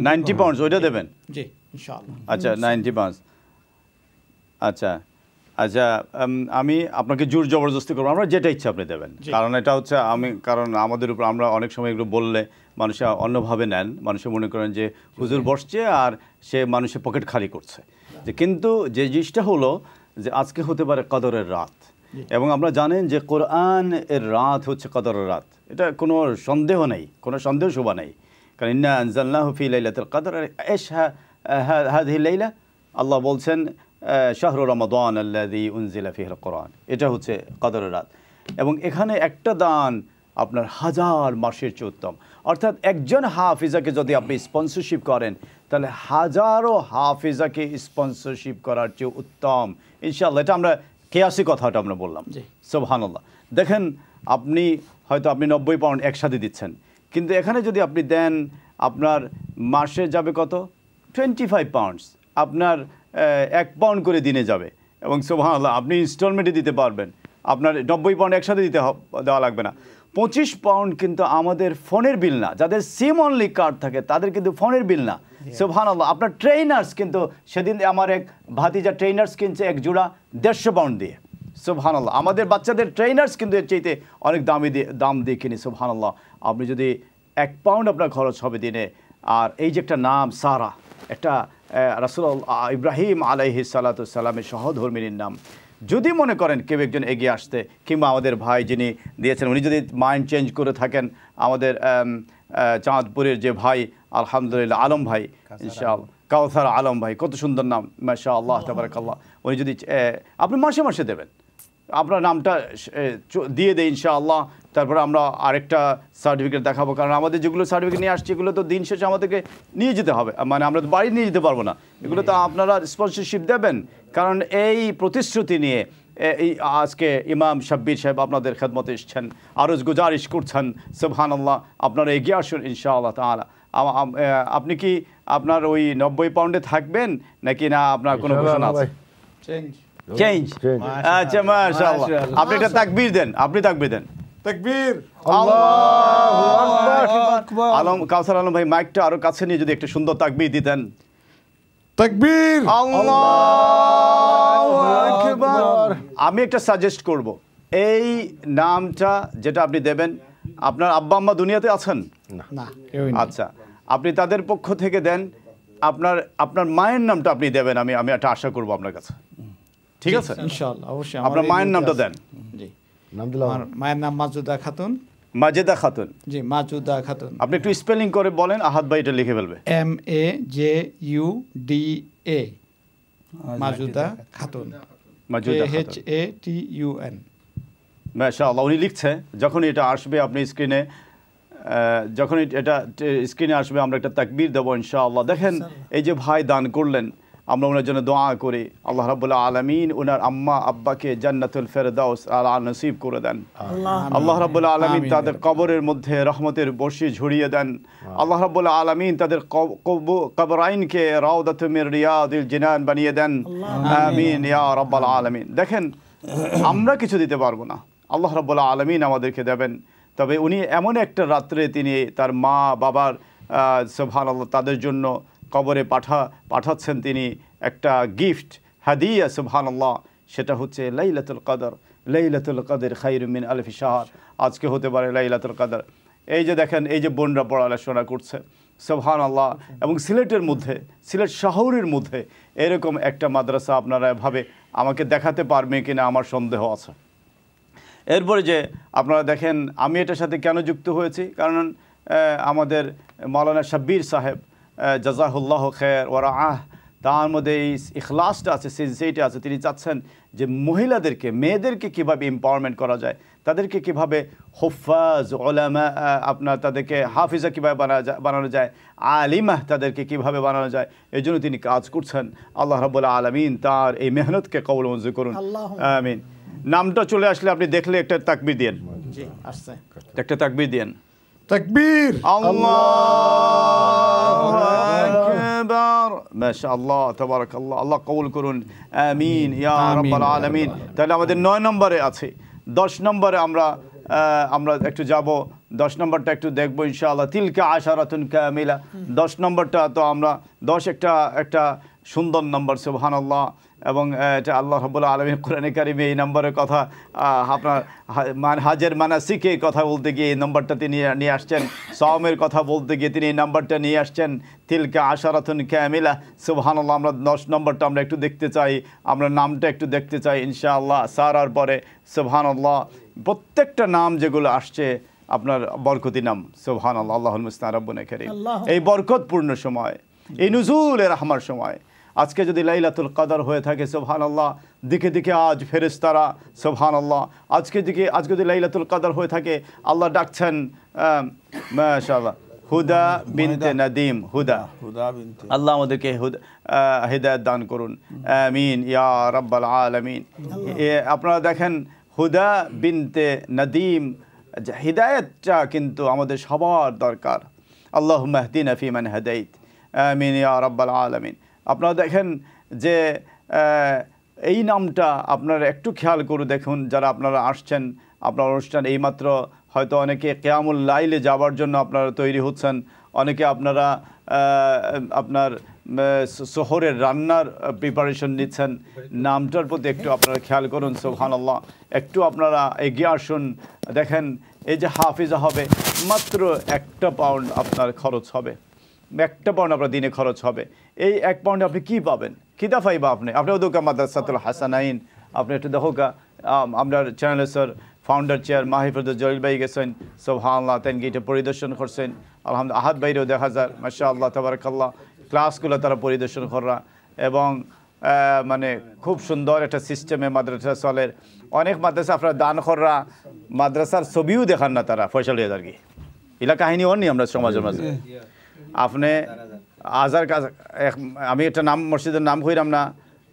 [SPEAKER 1] 90 পাউন্ডস ওইটা দেবেন?
[SPEAKER 5] জি ইনশাআল্লাহ।
[SPEAKER 1] আচ্ছা, 90 পাউন্ডস। আচ্ছা, আমি আপনাকে জোর জবরদস্তি করবো, আমরা যেটা ইচ্ছা আপনি দেবেন, কারণ এটা হচ্ছে কারণ আমাদের উপর আমরা অনেক সময় এগুলো বললে মানুষে অন্যভাবে নেন, মানুষে মনে করেন যে হুজুর বসছে আর সে মানুষের পকেট খালি করছে। যে কিন্তু যে জিনিসটা হলো যে আজকে হতে পারে কদরের রাত, এবং আমরা জানেন যে কোরআন এর রাত হচ্ছে কদরের রাত, এটা কোনো সন্দেহ নেই, কোনো সন্দেহ শোভা নেই। কারণ ইন্না আনজালনাহু ফি লাইলাতুল কদর, হাযিহি লাইলা, আল্লাহ বলছেন শাহরু রমাদান আল্লাযী উনজিলা ফীহিল কোরআন, এটা হচ্ছে কদরের রাত। এবং এখানে একটা দান আপনার 1000 মাসের চেয়ে উত্তম। অর্থাৎ একজন হাফিজাকে যদি আপনি স্পন্সরশিপ করেন তাহলে হাজারো হাফিজাকে স্পন্সরশিপ করার চেয়ে উত্তম ইনশাআল্লাহ। এটা আমরা কেয়াসি কথাটা আমরা বললাম, সুবহানাল্লাহ। দেখেন আপনি হয়তো 90 পাউন্ড একসাথে দিচ্ছেন, কিন্তু এখানে যদি আপনি দেন আপনার মাসে যাবে কত 25 পাউন্ডস, আপনার 1 পাউন্ড করে দিনে যাবে। এবং সুবহানাল্লাহ আপনি ইনস্টলমেন্টে দিতে পারবেন, আপনার 90 পাউন্ড একসাথে দেওয়া লাগবে না। 25 পাউন্ড কিন্তু আমাদের ফোনের বিল না, যাদের সিম অনলি কার্ড থাকে তাদের কিন্তু ফোনের বিল না। সুবহানাল্লাহ আপনার ট্রেনার্স কিন্তু সেদিন আমার এক ভাতিজা ট্রেনার্স কিনছে এক জোড়া 150 পাউন্ড দিয়ে। সুবহানাল্লাহ আমাদের বাচ্চাদের ট্রেনার্স কিন্তু এর চাইতে অনেক দাম দিয়ে কিনি। সুবহানাল্লাহ আপনি যদি 1 পাউন্ড আপনার খরচ হবে দিনে। আর এই যে একটা নাম সারা, একটা রাসূল ইব্রাহিম আলাইহিস সালাতু সালামের সহধর্মিনীর নাম, যদি মনে করেন কেউ একজন এগিয়ে আসতে, কিংবা আমাদের ভাই যিনি দিয়েছেন উনি যদি মাইন্ড চেঞ্জ করে থাকেন, আমাদের চাঁদপুরের যে ভাই আলহামদুলিল্লাহ আলম ভাই, ইনশাআল্লাহ কাউসার আলম ভাই, কত সুন্দর নাম মাশাআল্লাহ তাবারাকাল্লাহ। উনি যদি আপনি মাসে মাসে দেবেন, আপনার নামটা দিয়ে দেয় ইনশাআল্লাহ, তারপরে আমরা আরেকটা সার্টিফিকেট দেখাবো। কারণ আমাদের যেগুলো সার্টিফিকেট নিয়ে আসছে এগুলো তো দিন শেষে আমাদেরকে নিয়ে যেতে হবে, মানে আমরা তো বাড়ি নিয়ে যেতে পারবো না, এগুলো তো আপনারা স্পন্সরশিপ দেবেন। কারণ এই প্রতিশ্রুতি নিয়ে এই আজকে ইমাম শাব্বির সাহেব আপনাদের খেদমতে এসছেন, আরজ গুজারিশ করছেন সুবহানাল্লাহ আপনারা এগিয়ে আসুন ইনশাআল্লাহ তাআলা। আপনি কি আপনার ওই 90 পাউন্ডে থাকবেন নাকি না আপনার কোনো ঘোষণা আছে? চেঞ্জ। আচ্ছা মাশাআল্লাহ আপনি একটা তাকবীর দেন, আপনি তাকবীর দেন।
[SPEAKER 5] তাকবীর,
[SPEAKER 1] আল্লাহু আকবার। আলম কাউসার আলম ভাই মাইকটা আরো কাছে নিয়ে যদি একটা সুন্দর তাকবীর দিতেন।
[SPEAKER 5] তাকবীর,
[SPEAKER 1] আল্লাহু আকবার। আমি একটা সাজেস্ট করব, এই নামটা যেটা আপনি দেবেন, আপনার আব্বা আম্মা দুনিয়াতে আছেন
[SPEAKER 5] না?
[SPEAKER 1] আচ্ছা আপনি তাদের পক্ষ থেকে দেন, আপনার মায়ের নামটা আপনি দেবেন। আমি একটা আশা করব আপনার কাছে, ঠিক আছে?
[SPEAKER 5] ইনশাআল্লাহ অবশ্যই।
[SPEAKER 1] আপনার মায়ের নামটা দেন।
[SPEAKER 5] জি
[SPEAKER 3] নাম দিলাম।
[SPEAKER 5] আমার মায়ের নাম মাজুদা খাতুন।
[SPEAKER 1] মাজেদা খাতুন।
[SPEAKER 5] জি মাজুদা খাতুন।
[SPEAKER 1] আপনি একটু স্পেলিং করে বলেন, আহাদ ভাই এটা লিখে ফেলবে।
[SPEAKER 5] MAJUDA মাজুদা খাতুন,
[SPEAKER 1] মাজুদা খাতুন।
[SPEAKER 5] KHATUN।
[SPEAKER 1] মাশাআল্লাহ উনি লিখছে, যখন এটা আসবে আপনি স্ক্রিনে, যখন এটা স্ক্রিনে আসবে আমরা একটা তাকবীর দেবো ইনশাআল্লাহ। দেখেন এই যে ভাই দান করলেন, আমরা ওনার জন্য দোয়া করি আল্লাহ রাব্বুল আলামিন ওনার আম্মা আব্বাকে জান্নাতুল ফেরদাউস আলা নসিব করে দেন। আল্লাহ রাব্বুল আলামিন তাদের কবরের মধ্যে রহমতের বর্ষি ঝরিয়ে দেন। আল্লাহ রাব্বুল আলামিন তাদের কবরাইনকে রাউদাতুম মির রিয়াদিল জিনান বানিয়ে দেন। আমিন ইয়া রাব্বাল আলামিন। দেখেন আমরা কিছু দিতে পারবো না, আল্লাহ রাব্বুল আলামিন আমাদেরকে দেবেন। তবে উনি এমন একটা রাত্রে তিনি তার মা বাবার সুবহানাল্লাহ তাদের জন্য কবরে পাঠাচ্ছেন তিনি একটা গিফট হাদিয়া সুবহানাল্লাহ, সেটা হচ্ছে লাইলাতুল কদর। লাইলাতুল কদর খায়রুম মিন আলফি শাহর। আজকে হতে পারে লাইলাতুল কদর। এই যে দেখেন এই যে বোনরা পড়াশোনা করছে সুবহানাল্লাহ, এবং সিলেটের মধ্যে, সিলেট শহরের মধ্যে এরকম একটা মাদ্রাসা আপনারা এভাবে আমাকে দেখাতে পারবেন কিনা আমার সন্দেহ আছে। এরপরে যে আপনারা দেখেন আমি এটার সাথে কেন যুক্ত হয়েছি, কারণ আমাদের মাওলানা শাব্বির সাহেব জাযাহুল্লাহ খায়র ওয়া রাআহ, তার মধ্যে এই ইখলাসটা আছে, সিনসিয়ারিটি আছে। তিনি চাচ্ছেন যে মহিলাদেরকে, মেয়েদেরকে কীভাবে এম্পাওয়ারমেন্ট করা যায়, তাদেরকে কীভাবে হুফাজ উলামা আপনার তাদেরকে হাফিজা কীভাবে বানানো যায়, আলিমা তাদেরকে কীভাবে বানানো যায়, এই জন্য তিনি কাজ করছেন। আল্লাহ রাব্বুল আলামিন তার এই মেহনতকে কবুল মঞ্জুর করুন, আমিন। নামটা চলে আসলে আপনি দেখলে একটা তাকবীর দেন।
[SPEAKER 5] জি আসছে,
[SPEAKER 1] একটা তাকবীর দেন।
[SPEAKER 5] তাকবীর,
[SPEAKER 1] আল্লাহু আকবার। মাশাআল্লাহ তাবারাকাল্লাহ। আল্লাহ কবুল করুন, আমিন ইয়া রাব্বাল আলামিন। তাহলে আমাদের 9 নম্বরে আছে। 10 নম্বরে আমরা একটু যাব, 10 নম্বরটা একটু দেখবো ইনশাআল্লাহ। তিলকা আশারাতুন কামিলা। 10 নম্বরটা তো আমরা 10 একটা সুন্দর নম্বর সুবহানাল্লাহ। এবং এটা আল্লাহ রাব্বুল আলামিন কোরআনে কারিমে এই নম্বরের কথা আপনার হাজের মানাসিকের কথা বলতে গিয়ে এই নম্বরটা তিনি নিয়ে আসছেন, সাওমের কথা বলতে গিয়ে তিনি এই নম্বরটা নিয়ে আসছেন, তিলকা আশারাতুন কামিলা সুবহানাল্লাহ। আমরা 10 নম্বরটা আমরা একটু দেখতে চাই, আমরা নামটা একটু দেখতে চাই ইনশাআল্লাহ সারার পরে সুবহানাল্লাহ। প্রত্যেকটা নাম যেগুলো আসছে আপনার বরকতি নাম সুবহানাল্লাহ। আল্লাহুল মুস্তাআন রাব্বুনা কারীম। এই বরকতপূর্ণ সময়, এই নুজুলে রাহমার সময় আজকে যদি লাইলাতুল কদর হয়ে থাকে সুবহানাল্লাহ, দিকে দিকে আজ ফেরেশতারা সুবহানাল্লাহ, আজকে যদি লাইলাতুল কদর হয়ে থাকে আল্লাহ ডাকছেন মাশাআল্লাহ হুদা বিনতে নাদিম, হুদা
[SPEAKER 4] বিনতে,
[SPEAKER 1] আল্লাহ আমাদেরকে হিদায়াত দান করুন, আমিন ইয়া রাব্বাল আলামিন। আপনারা দেখেন হুদা বিনতে নাদিম, হিদায়াতটা কিন্তু আমাদের সবার দরকার। আল্লাহুম্মা ইহদিনা ফিমান হাদাইত, আমিন ইয়া রাব্বাল আলামিন। আপনারা দেখেন যে এই নামটা আপনারা একটু খেয়াল করে দেখুন, যারা আপনারা আসছেন আপনার অনুষ্ঠান এইমাত্র, হয়তো অনেকে কিয়ামুল লাইলে যাওয়ার জন্য আপনারা তৈরি হচ্ছেন, অনেকে আপনারা আপনার শহরের রান্নার প্রিপারেশন নিচ্ছেন। নামটার প্রতি একটু আপনারা খেয়াল করুন সুবহানাল্লাহ, একটু আপনারা এগিয়ে আসুন। দেখেন এই যে হাফিজা হবে, মাত্র 1 পাউন্ড আপনার খরচ হবে, 1 পাউন্ড আপনার দিনে খরচ হবে। এই 1 পাউন্ডে আপনি কী পাবেন, কিতা পাইবা আপনি ওদুকা মাদ্রাসাতুল হাসানাইন, আপনি একটু দেখোকা আপনার চ্যানেলের স্যার ফাউন্ডার চেয়ার মাহিফুজুল জলিল ভাই গেছেন সুবহানাল্লাহ, তেন গিয়ে পরিদর্শন করছেন আলহামদুলিল্লাহ। আহাদ বাইরেও দেখা যায় মাশাআল্লাহ তাবারাকাল্লাহ, ক্লাসগুলো তারা পরিদর্শন করা এবং মানে খুব সুন্দর একটা সিস্টেমে মাদ্রাসা চলে। অনেক মাদ্রাসা আপনার দান করা মাদ্রাসার ছবিও দেখান না তারা, ফয়সাল হয়ে আর কি এলা কাহিনী অনি আমরা সমাজের মাঝে। আপনি আজার কাজ আমি একটা নাম মসজিদের নাম কইরাম না,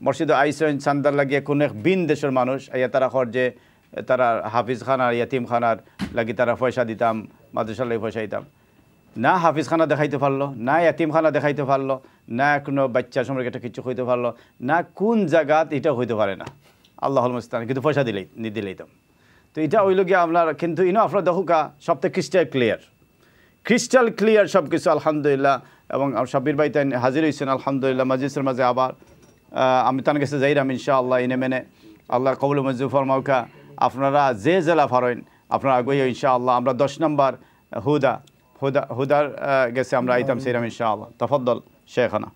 [SPEAKER 1] মসজিদে আইসেন চান্দার লাগিয়ে কোনো এক বিন দেশের মানুষ আইয়া তারা খর যে তারা হাফিজ খানার ইয়াতিম খানার লাগি তারা পয়সা দিতাম, মাদ্রাসার লাগি পয়সা দিতাম। না হাফিজ খানা দেখাইতে পারলো, না ইয়াতিম খানা দেখাইতে পারলো, না কোনো বাচ্চা সম্পর্কে একটা কিছু হইতে পারলো না, কোন জায়গাত এটা হইতে পারে না, আল্লাহুল মুস্তাআন, কিন্তু পয়সা দিলেইতাম। তো এটা হইল গিয়ে আপনার, কিন্তু আপনার দেখুকা সবথেকে ক্রিস্টাল ক্লিয়ার সব কিছু আলহামদুলিল্লাহ। এবং সাব্বির ভাই তাই হাজির হয়েছেন আলহামদুলিল্লাহ মজলিসের মাঝে। আবার আমি তার কাছে যাইরাম ইনশাআল্লাহ, ইনে মেনে আল্লাহ কবুল মঞ্জুর ফরমাউকা। আপনারা যে জেলা ফারেন আপনারা আগুয়ে ইনশাআল্লাহ। আমরা 10 নম্বর হুদার গেছে আমরা আইতাম সেইরাম ইনশাআল্লাহ। তফাদ্দল শেখানা।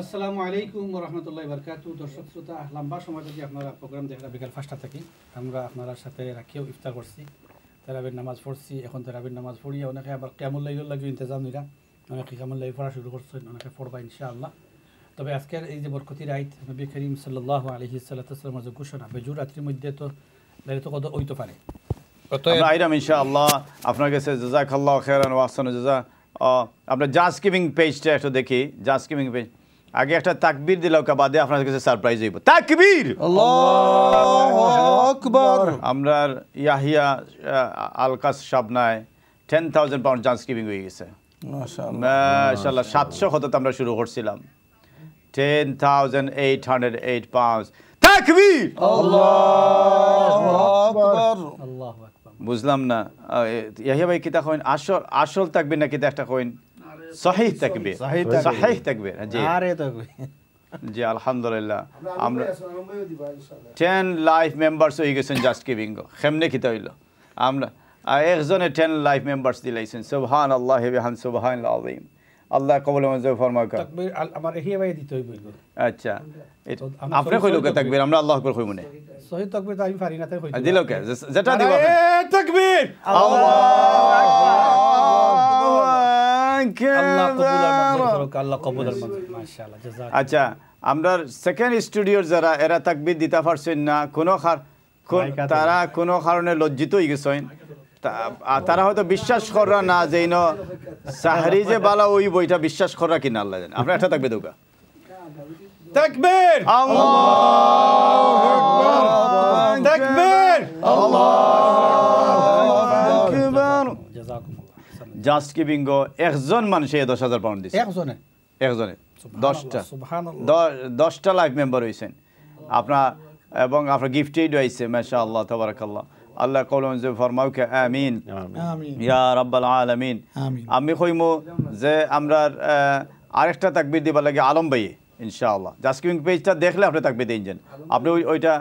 [SPEAKER 6] আসসালামু আলাইকুম ওয়া রাহমাতুল্লাহি ওয়া বারাকাতুহু। দর্শক শ্রোতা, লম্বা সময় থেকে আপনারা প্রোগ্রাম দেখরা বিকাল 5টা থেকে আমরা আপনার সাথে রাখিও ইফতার করছি, তারাবির নামাজ পড়ছি। এখন তারাবির নামাজ পড়িয়া অনেকে আবার কিয়ামুল লাইলের লাগি ইন্তজাম নিরা, অনেকে কিয়ামুল লাইল পড়া শুরু করছেন, অনেকে পড়বা ইনশাআল্লাহ। তবে আজকের এই যে বরকতি রাত, নবী করিম সাল্লাল্লাহু আলাইহি ওয়াসাল্লামের যে ঘোষণা, বেজুর রাত্রির মধ্যে তো লাইলাতুল কদর হইতে পারে।
[SPEAKER 1] আমরা আইরাম ইনশাআল্লাহ। আপনার কাছে জাযাকাল্লাহু খাইরান ওয়া আহসানু জাযা। আমরা জাস্ট গিভিং পেজটা একটু দেখি, জাস্ট গিভিং পেজ। আগে একটা তাকবীর দিলাও কা বাদে আপনাদের কাছে সারপ্রাইজ হইব। তাকবীর,
[SPEAKER 4] আল্লাহু আকবার।
[SPEAKER 1] আমরা Yahya Alkas শাবনায় 10,000 pound just giving হয়ে গেছে মাশাআল্লাহ। 700 কত আমরা শুরু করছিলাম, 10,808 পাউন্ড। তাকবীর,
[SPEAKER 4] আল্লাহু আকবার,
[SPEAKER 6] আল্লাহু আকবার।
[SPEAKER 1] বুঝলাম না ইয়াহিয়া ভাই কিতা কইন, আসল তাকবীর নাকি একটা কইন সহিহ তাকবীর? সহিহ তাকবীর, জি
[SPEAKER 6] আরে তো
[SPEAKER 1] জি আলহামদুলিল্লাহ। আমরা 10 লাইফ মেম্বার্স হয়ে গেছেন জাস্ট গিভিং। কেমনে কিতা হইল, আমরা একজনে 10 লাইফ মেম্বার্স দিলাইছেন। সুবহানাল্লাহি ওয়া বিহামদিহি সুবহানাল আযীম। আল্লাহ কবুল মঞ্জুর ফরমাউকা।
[SPEAKER 6] তাকবীর আমার এহিয়া ভাই দিতে হইব।
[SPEAKER 1] আচ্ছা আপনি কইলো কে তাকবীর, আমরা আল্লাহু আকবার কইমু না।
[SPEAKER 6] সহিহ তাকবীর তো আমি পারি না, তাই কই
[SPEAKER 1] দিলো কে যেটা দিব আপনি। তাকবীর, আল্লাহু
[SPEAKER 6] আল্লাহ কবুল আর মঞ্জুর, মাশাআল্লাহ, জাযাক।
[SPEAKER 1] আচ্ছা আমরা সেকেন্ড স্টুডিওর যারা এরা তাকবীর দিতে পারছেন না, তারা কোনো কারণে লজ্জিত হয়ে গেছেন। তারা হয়তো বিশ্বাস করা না যে সাহরি যে বালা ওই বইটা বিশ্বাস করা কিনা আল্লাহ জানে। আপনার একটা তাকবীর দৌকা। তাকবীর, আল্লাহু আকবার, তাকবীর, আল্লাহু আকবার। জাস্ট গিভিং একজন মানুষে 10,000 পাউন্ড দিছে। একজনে 10টা লাইফ মেম্বার হয়েছেন আপনার, এবং আপনার গিফট এইড হয়েছে মাশাআল্লাহ তাবারাকাল্লাহ। আল্লাহ কবুল মঞ্জুর ফরমাউকা, আমিন ইয়া রাব্বাল আলামিন। আমি কইমু যে আমরা আরেকটা তাকবীর দিবা লাগে আলম ভাই ইনশাআল্লাহ। জাস্ট গিভিং পেজটা দেখলে আপনি তাকবীর দিন, আপনি ওইটা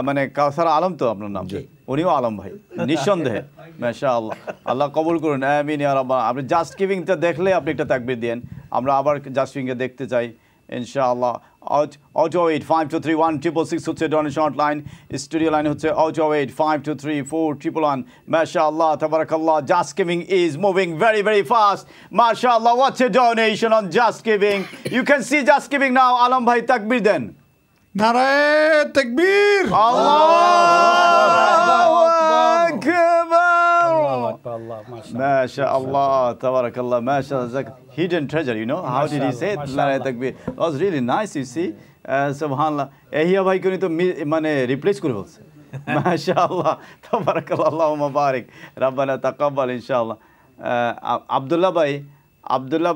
[SPEAKER 1] মানে কাউসার আলম তো আপনার নাম, উনিও আলম ভাই নিঃসন্দেহে মাশাআল্লাহ। আল্লাহ কবুল করুন, আমিন ইয়া রাব্বাল। আপনি জাস্ট গিভিংটা দেখলে আপনি একটা তাকবীর দেন। আমরা আবার জাস্ট গিভিংকে দেখতে চাই ইনশাআল্লাহ 0285231 হচ্ছে ডোনেশন হটলাইন, স্টুডিও লাইন হচ্ছে 028523411. MashaAllah, tabarakallah, Just Giving is moving very, very fast. MashaAllah, what's your donation on Just Giving? You can see Just Giving now. Alam bhai, takbir then.
[SPEAKER 5] নারায়ে তাকবীর,
[SPEAKER 1] Allahu Akbar.
[SPEAKER 6] Allah,
[SPEAKER 1] MashaAllah, tabarakallah, MashaAllah. Hidden treasure, you know. How did he say it? Naraye takbir. That was really nice, you see. Subhanallah. Ehiya bhai ko ni to mane replace kore bolche. MashaAllah, tabarakallah, Allahumma barik. Rabbana taqabbal inshallah. Abdullah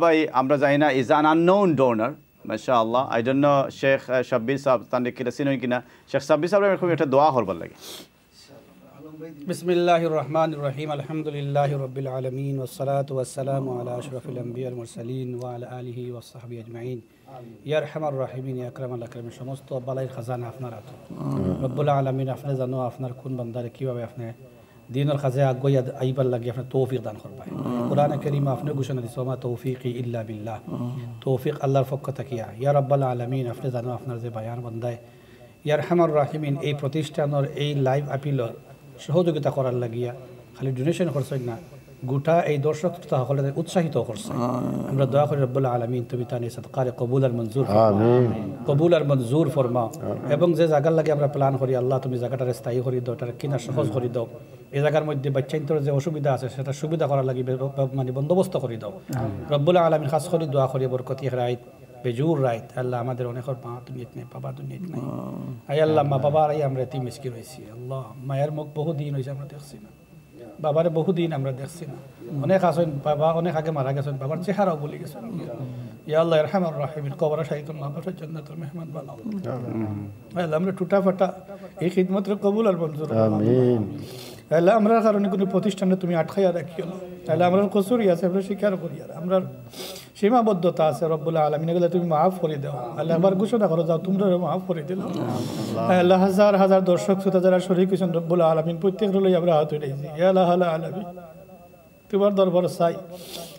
[SPEAKER 1] bhai, amra jani na, is an unknown donor. MashaAllah. I don't know Sheikh Shabbir sahab tande kira sinoy kina. Sheikh Shabbir sahab er khub ekta dua korbar lage.
[SPEAKER 6] Bismillahir Rahmanir Rahim. Alhamdulillahi Rabbil Alamin. Wassalatu wassalamu ala ashrafil anbiya wal mursalin wa ala alihi wa sahbihi ajma'in. Ya Arhamar Rahimin, Ya Akramal Akramin. সমস্ত বালাইর খাজানা আপনার হাতে। রব্বুল আলামিন আপনি জানো আপনার কোন বান্দারে কিভাবে আপনি দিনের কাজে আগুয়া আইবার লাগি আপনি তৌফিক দান করবেন। কোরআনে কারীম আপনি ঘোষণা দিয়েছেন মা তৌফিকি ইল্লা বিল্লাহ। তৌফিক আল্লাহর পক্ষ থেকে। ইয়া রাব্বাল আলামিন আপনি জানো আপনার যে বায়ান বান্দায় ইয়া আরহামার রাহিমিন এই প্রতিষ্ঠানের এই লাইভ আপিলর সহযোগিতা করার লাগিয়া খালি ডোনেশন করছেন না, গোটা এই দর্শক সকলে উৎসাহিত করছে। আমরা দোয়া করি রব্বুল আলামিন তুমি তার সদকারে কবুল আর মঞ্জুর কবুল আর মঞ্জুর ফরমাও, এবং যে জায়গার লাগে আমরা প্ল্যান করি আল্লাহ তুমি জায়গাটারে স্থায়ী করে দাও, তার কিনা সহজ করে দাও। এই জায়গার মধ্যে বাচ্চাইন্তর যে অসুবিধা আছে সেটা সুবিধা করার লাগি মানে বন্দোবস্ত করে দাও রব্বুল আলামিন। খাস করে দোয়া করি বরকতি রাইত বেজুর রাইত আল্লাহ আমাদের অনেকের মা দুনিয়াত নেই, বাবা দুনিয়াত নাই। আই আল্লাহ মা বাবার আই আমরা এতি মিসকিন হয়েছি। আল্লাহ মায়ের মুখ বহু দিন হয়েছে আমরা দেখছি না, বাবারে বহুদিন আমরা দেখছি না। অনেক আছেন বাবা অনেক আগে মারা গেছেন, বাবার চেহারাও বলে গেছেন। ইয়া আল্লাহ ইরহামার রাহিমিন কবর শাহিদুল মাহবুবের জান্নাতুল মেহমান বানাও। আল্লাহ আমরা টুটা ফাটা এই খিদমতের কবুল আর মঞ্জুর আমিন। আল্লাহ আমরা কারণে কোনো প্রতিষ্ঠানে তুমি আটকাইয়া রাখিও না। তাহলে আমরা কসুরি আছে আমরা স্বীকার করি, আর আমরা সীমাবদ্ধতা আছে রব্বুল আলামিন এগুলো তুমি মাফ করে দাও। আল্লাহ আবার ঘোষণা করো যাও তোমরা মাফ করে দিল। আল্লাহ হাজার হাজার দর্শক শ্রোতা যারা শরীক হয়েছেন রব্বুল আলামিন প্রত্যেক লই আমরা হাত উঠাইছি। ইয়া আল্লাহ আলামিন তোমার দরবার চাই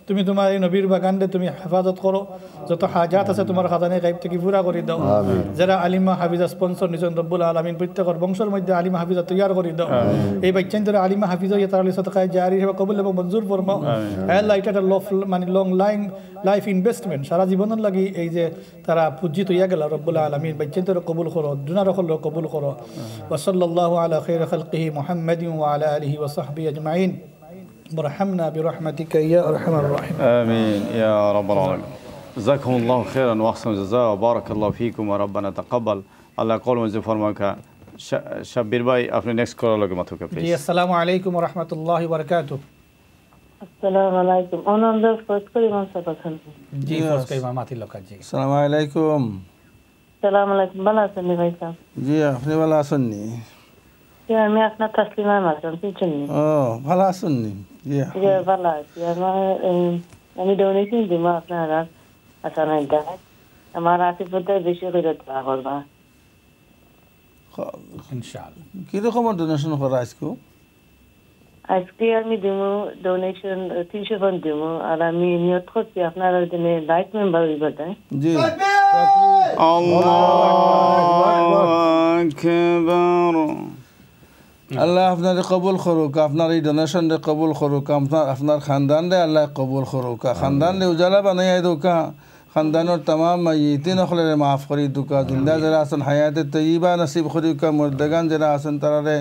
[SPEAKER 6] তুমি তোমার এই নবীর বাগানরে তুমি হেফাজত করো, যত হাজাত আছে তোমার খাজানে গাইব থেকে পুরা করে দাও। যারা আলিমা হাফিজা স্পন্সর নিছেন রব্বুল আলামিন প্রত্যেকের বংশের মধ্যে আলিমা হাফিজা তৈয়ার করে দাও। এই বাচ্চান ধরে আলিমা হাফিজা ইয়া তাআলা সদকায়ে জারি হিসেবে কবুল এবং মঞ্জুর ফরমাও। আল্লাহ এটা একটা মানে লং লাইফ ইনভেস্টমেন্ট, সারা জীবনের লাগি এই যে তারা পুঁজি তৈয়া গেল রব্বুল আলামিন বাচ্চান ধরে কবুল করো, দুনিয়ার হলো কবুল করো। ওয়া সাল্লাল্লাহু আলা খাইরি খালকিহি মুহাম্মাদিন ওয়া আলা আলিহি ওয়া সাহবিহি আজমাইন। برحمنا برحمتك يا أرحم الراحمين. آمين
[SPEAKER 1] يا رب العالمين. جزاكم الله خيرا وأحسن الجزاء وبارك الله فيكم وربنا تقبل. الله قول منزل فرماك شبير باي अपने नेक्स्ट कॉल लगे माथो का प्लीज.
[SPEAKER 6] जी अस्सलाम वालेकुम व रहमतुल्लाहि व बरकातहू.
[SPEAKER 2] अस्सलाम वालेकुम. ओनंद फर्स्ट को इमाम साहब खान.
[SPEAKER 6] जी फर्स्ट का इमाम आती लोका जी.
[SPEAKER 4] अस्सलाम वालेकुम.
[SPEAKER 2] अस्सलाम वालेकुम. भला सुननी भाई साहब.
[SPEAKER 4] जी आपने भला सुननी.
[SPEAKER 2] यार मैं अपना तस्लीमा मालूम पीछे
[SPEAKER 4] ভালো আছেন নি?
[SPEAKER 2] ये वाला यार मैं डोनेशन दिमा अपना रात अच्छा नहीं था हमारा आसिफ पता विषय को रहता होगा
[SPEAKER 6] इंशाल्लाह।
[SPEAKER 4] কি রকম ডোনেশন করা আজকে?
[SPEAKER 2] আজকে আমি দিমু ডোনেশন 300 ফন্ড দিমু, আর আমি নিয়ত করছি আপনারা দিনে লাইফ মেম্বার হইব তাই।
[SPEAKER 4] জি
[SPEAKER 1] আল্লাহু আকবার।
[SPEAKER 4] আল্লাহ আপনার কবুল করুক, আপনার এই ডোনেশন রে কবুল করুক, আপনার খানদান রে আল্লাহ কবুল করুক, খানদান রে উজালা বানাইয়া দোকা, খানদানোর तमाम মাইয়িতিন হলরে মাফ করি দোকা, জিন্দা যারা আছেন হায়াতে তৈয়বা নসিব করিকা, মুর্দাগান যারা আছেন তারারে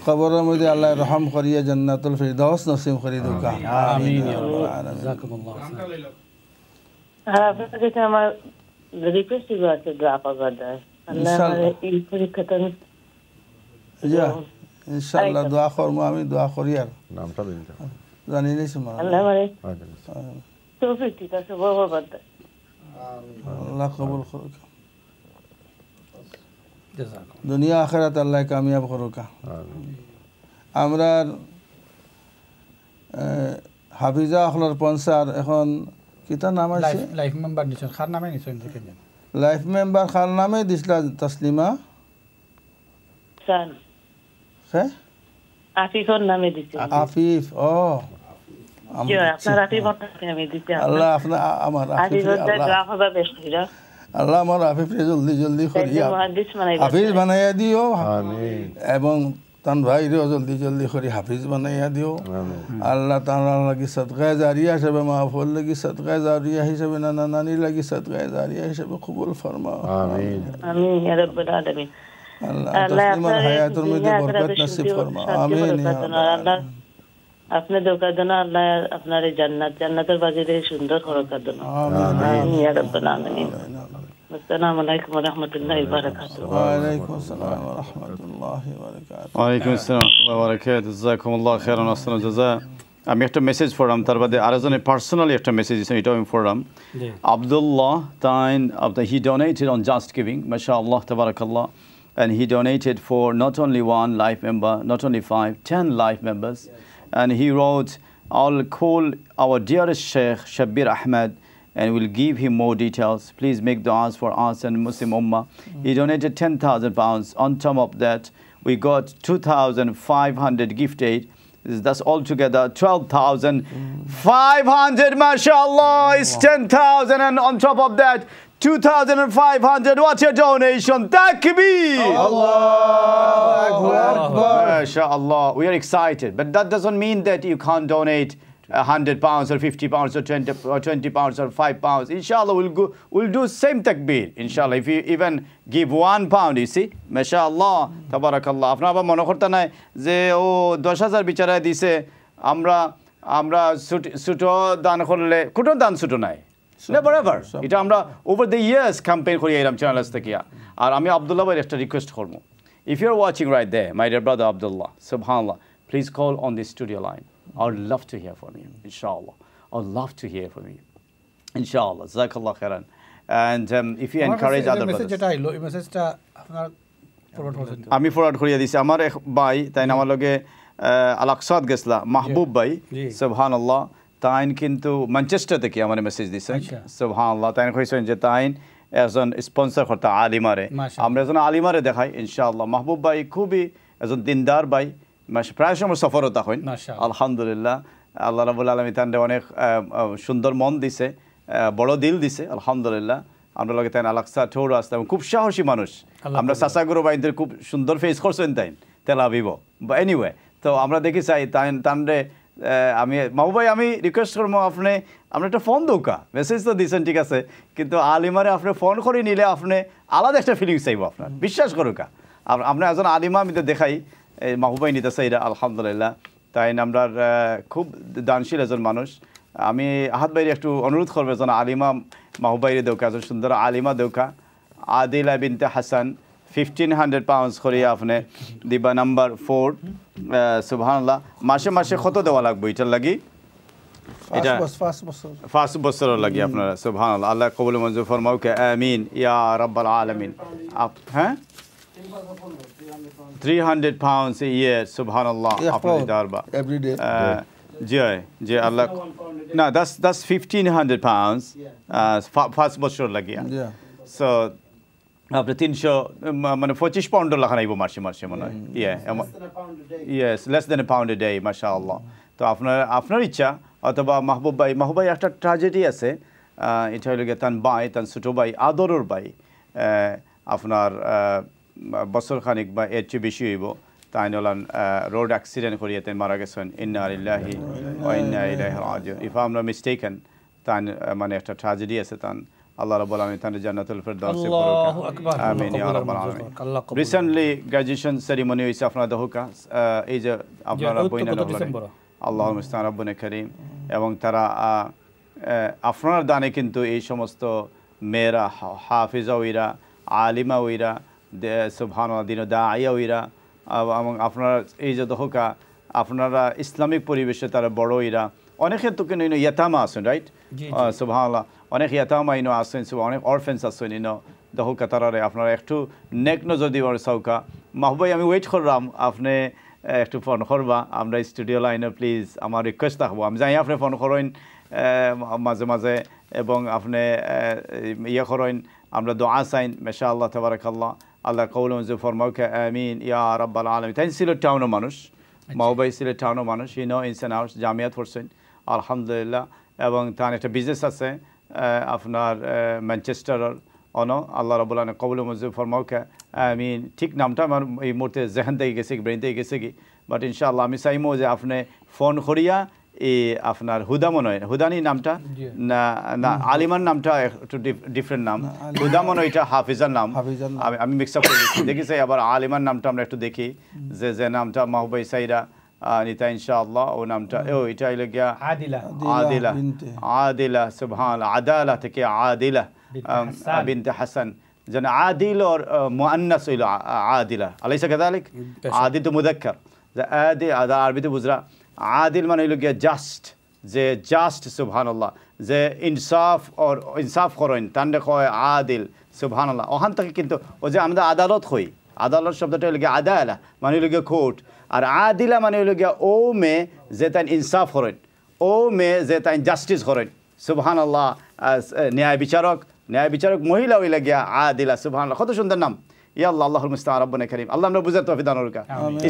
[SPEAKER 4] কবরের মধ্যে আল্লাহ রহম করিয়া জান্নাতুল ফিরদাউস নসিব করি দোকা।
[SPEAKER 6] আমিন ইয়া রাব্বাল আলামিন। জাযাকুমুল্লাহ খাইরান।
[SPEAKER 2] আর আপনাদের কাছে আমার রিকোয়েস্ট আছে দোয়া করবার জন্য। আল্লাহ এই পরীক্ষাটা
[SPEAKER 4] যা ইনশাআল্লাহ দোয়া করব, আমি দোয়া করি আর
[SPEAKER 3] নামটা দিন
[SPEAKER 4] জানি নাই সুমা
[SPEAKER 2] আল্লাহ মানে তৌফিক দিতে সবব বাদ
[SPEAKER 4] আল্লাহ কবুল করুক,
[SPEAKER 6] জাযাকুম
[SPEAKER 4] দুনিয়া আখিরাত আল্লাহ কামিয়াব করুক। আমরা হাফিজা আখলার পঞ্চার এখন কিতা নাম আছে?
[SPEAKER 6] লাইফ মেম্বার নিছেন, খার নামে নিছেন দেখেন।
[SPEAKER 4] লাইফ মেম্বার খার নামে দিছলা তসলিমা
[SPEAKER 2] সান
[SPEAKER 4] হ্যাঁ
[SPEAKER 2] আফিফর নামে দিছি।
[SPEAKER 4] আফিফ ও
[SPEAKER 2] জি আপনার আফিফর নামে দিছি।
[SPEAKER 4] আল্লাহ আপনার আমার আফিফ
[SPEAKER 2] আফিফর দোয়া করবা বেশ কইরা।
[SPEAKER 4] আল্লাহ আমার হাফিজকে জলদি জলদি করিয়া
[SPEAKER 2] মুহাদ্দিস বানাইবা
[SPEAKER 4] হাফিজ বানাইয়া দিও
[SPEAKER 3] আমিন
[SPEAKER 4] এবং তান ভাইরেও জলদি জলদি করে হাফিজ বানাইয়া দিও আল্লাহ তাআলা লাগি সদকায়ে জারিয়া হিসেবে মাহফুল লাগি সদকায়ে জারিয়া হিসেবে নানা নানি লাগি সদকায়ে জারিয়া হিসেবে কবুল ফরমাও
[SPEAKER 3] আমিন
[SPEAKER 2] আমিন ইয়া রাব্বাল আলামিন
[SPEAKER 4] আল্লাহ তসলিমার হায়াতের মধ্যে বরকত নসিব ফরমাও আমিন ইয়া
[SPEAKER 2] আল্লাহ আপনি দোকার জন্য আল্লাহ আপনার জান্নাতের বাজিরে সুন্দর খরকার জন্য আমিন ইয়া রাব্বাল আলামিন আসসালামু আলাইকুম ওয়া রাহমাতুল্লাহি ওয়া বারাকাতুহু
[SPEAKER 4] ওয়া আলাইকুম আসসালাম ওয়া রাহমাতুল্লাহি ওয়া বারাকাতুহু
[SPEAKER 1] ওয়ালাইকুম আসসালাম ওয়া বারাকাতুহু জাযাকুমুল্লাহু খাইরান আসসালাম জাযা আমি একটা মেসেজ পড়লাম তার বাদে আরেকজনে পার্সোনালি একটা মেসেজ দিয়েছেন এটাও আমি পড়লাম Abdullah Tain he donated on Just Giving mashallah tabarakallah and he donated for not only one life member not only 5 10 life members and he wrote I'll call our dearest Sheikh Shabbir Ahmed and we'll give him more details. Please make du'as for us and Muslim Ummah. He donated 10,000 pounds. On top of that, we got 2,500 gift aid. That's altogether 12,500. MashaAllah, it's 10,000. And on top of that, 2,500. What's your donation? Takbir!
[SPEAKER 4] Allahu Akbar.
[SPEAKER 1] MashaAllah. We are excited. But that doesn't mean that you can't donate 100 pounds or 50 pounds or 20 pounds or 5 pounds. Inshallah, we'll do same takbir. Inshallah, if you even give 1 pound, you see, mashallah, tabarakallah. Apna aba mone korta nai je o 10,000 bichara dise আমরা ছোটো দান করলে কোনো দান ছোটো নাই never ever এটা আমরা ওভার দ্য ইয়ার্স ক্যাম্পেইন করি এরকম চ্যানেলস থেকে আর আমি আব্দুল্লাহ ভাইয়ের একটা রিকোয়েস্ট করবো if you are watching right there my dear brother Abdullah সুবহানাল্লাহ please call on this studio line I would love to hear from you, inshallah. I would love to hear from you, inshallah. Jazakallah khairan. And if you encourage other brothers. আমি forward করিয়া দিছি আমার এক ভাই তাই আমার লগে আলাকসাদ গেছলা মাহবুব ভাই সুবহানাল্লাহ তাইন কিন্তু ম্যানচেস্টার থেকে আমার মেসেজ দিছেন সুবহানাল্লাহ তাইন কইছেন যে তাইন একজন স্পন্সর করতে আলিমারে আমরা একজন আলিমারে দেখাই ইনশাআল্লাহ মাহবুব ভাই খুবই একজন দিনদার ভাই প্রায় সময় সফরতা হইন আলহামদুলিল্লাহ আল্লাহ রাব্বুল আলামিন তানরে অনেক সুন্দর মন দিছে বড় দিল দিছে আলহামদুলিল্লাহ আমরা লগে তাই আলাকসা ঠৌর আসতাম খুব সাহসী মানুষ আমরা সাসাগুরু বাইনদের খুব সুন্দর ফেস করছেন তাই তেল আবিব বা এনিওয়ে তো আমরা দেখি চাই তানরে আমি মাহবুব ভাই আমি রিকোয়েস্ট করবো আপনি আপনি একটা ফোন দৌকা মেসেজ তো দিয়েছেন ঠিক আছে কিন্তু আলিমারে আপনি ফোন করে নিলে আপনি আলাদা একটা ফিলিংস চাইব আপনার বিশ্বাস করুকা আপনি একজন আলিমা আমি তো দেখাই মাহবুব ভাই নিতে চাই আলহামদুলিল্লাহ তাই আমরা খুব দানশীল একজন মানুষ আমি আহাত ভাইয়ের একটু অনুরোধ করবো একজন আলিমা মাহবুব ভাইয়ের দেউকা একজন সুন্দর আলিমা দেউকা আদিলা বিনতে হাসান 1,500 pounds করিয়া আপনি দিবা নাম্বার 4 সুবহানাল্লাহ মাসে মাসে কত দেওয়া লাগবে এটার লাগি এটা 5 বছর লাগি আপনারা সুবহানাল্লাহ আল্লাহ কবুল মঞ্জুর ফরমাও কে আমিন ইয়া রাব্বাল আলামিন হ্যাঁ 300 pounds a year subhanallah আপনাদের দরবা
[SPEAKER 4] every day
[SPEAKER 1] জি আল্লাহ না that's 1,500 pounds 5 বছর লাগিয়া so আপনি 300 মানে 25 পাউন্ড লেখা নাইব মাসে মাসে মনে হয় yes less than a pound a day mashallah তো আপনার ইচ্ছা অথবা মাহবুব ভাই একটা ট্র্যাজেডি আছে এটা হলো গিয়ে তান ছোট ভাই আদরের ভাই আপনার বছর খানিক বা এর চেয়ে বেশি হইব তাই নলান রোড অ্যাক্সিডেন্ট করিয়ে তাই মারা গেছেন ইন্না লিল্লাহি ওয়া ইন্না ইলাইহি রাজিউন if I am not mistaken তান মানে একটা ট্র্যাজেডি আছে তান আল্লাহ রাব্বুল আলামিন তার জান্নাতুল ফেরদাউসে করুক আমিন ইয়া রাব্বাল আলামিন রিসেন্টলি গ্র্যাজুয়েশন সেরিমনি হইছে আপনারা দহকা এই যে আপনারা বইনা আল্লাহুল মুস্তাআন রাব্বুনা কারীম এবং তারা আপনার দানে কিন্তু এই সমস্ত মেয়েরা হাফিজা হইরা আলিমা হইরা সুবহানাল্লাহ দিন দাইয়া হইরা এবং আপনারা এই যে দহকা আপনারা ইসলামিক পরিবেশে তারা বড় হইরা অনেকে তো কিন্তু ইয়াতামা আছেন রাইট সুবহানাল্লাহ অনেক ইয়াতামা ইনো আছেন অনেক অরফেন্স আছেন ইনো দহকা তারারে আপনারা একটু নেক নজর দিবার চৌকা মাহবুব আমি ওয়েট করলাম আপনি একটু ফোন করবা আমরা স্টুডিও লাইনে প্লিজ আমার রিকোয়েস্ট থাকবো আমি জানি আপনি ফোন করেন মাঝে মাঝে এবং আপনি ইয়ে করেন আমরা দোয়া চাইন মাশাআল্লাহ তাবারাকাল্লাহ আল্লাহ কওল মঞ্জুর ফরমাউকে আমিন ইয়া রাব্বাল আলামিন তাই সিলেট টাউনের মানুষ মাহবুব ভাই সিলেট টাউনের মানুষ ইনো ইনস অ্যান্ড আউটস জামিয়াত পড়ছেন আলহামদুলিল্লাহ এবং তার একটা বিজনেস আছে আপনার ম্যানচেস্টারের অন আল্লাহ রাব্বুল আলামিন কবুল মঞ্জুর ফরমাউকা আমিন ঠিক নামটা আমার এই মুহূর্তে জেহান থেকে গেছে কি ব্রেন থেকে গেছে কি বাট ইনশাআল্লাহ আমি চাইমো যে আপনি ফোন করিয়া এই আপনার হুদা মনে হয় হুদানি নামটা না না আলিমান নামটা একটু ডিফারেন্ট নাম হুদা মনে হয় এটা হাফিজার নাম আমি মিক্স আপ করে দেখি চাই আবার আলিমান নামটা আমরা একটু দেখি যে নামটা মাহবুবাই সাইরা নিতা ইনশাআল্লাহ ও নামটা এটা হইল গিয়া আদিলা সুবহানাল্লাহ আদালা থেকে আদিলা বিনতে হাসান যেন আদিল আর মুআন্নাস হইল আদিলা আলাইসা কাযালিক আদিল তো মুযাক্কার যে আদি আরবিতে বুঝরা আদিল মানে হইল গিয়া জাস্ট যে জাস্ট সুবহানাল্লাহ যে ইনসাফ করেন তান্ডে কয় আদিল সুবহানাল্লাহ ওখান থেকে কিন্তু ও যে আমরা আদালত হই আদালত শব্দটা হইল গিয়া আদালা মানে হইল গিয়া কোর্ট আর আদিলা মানে হইল গিয়া ও মে যে তাই ইনসাফ করেন ও মে যে তাই জাস্টিস করেন সুবহানাল্লাহ ন্যায় বিচারক মহিলা হইল গিয়া আদিলা সুবহানাল্লাহ কত সুন্দর নাম ইয়া আল্লাহ আল্লাহুল মুস্তাআন রব্বুনা কারীম আল্লাহ আমরা বুঝাতে তৌফিক দান করুক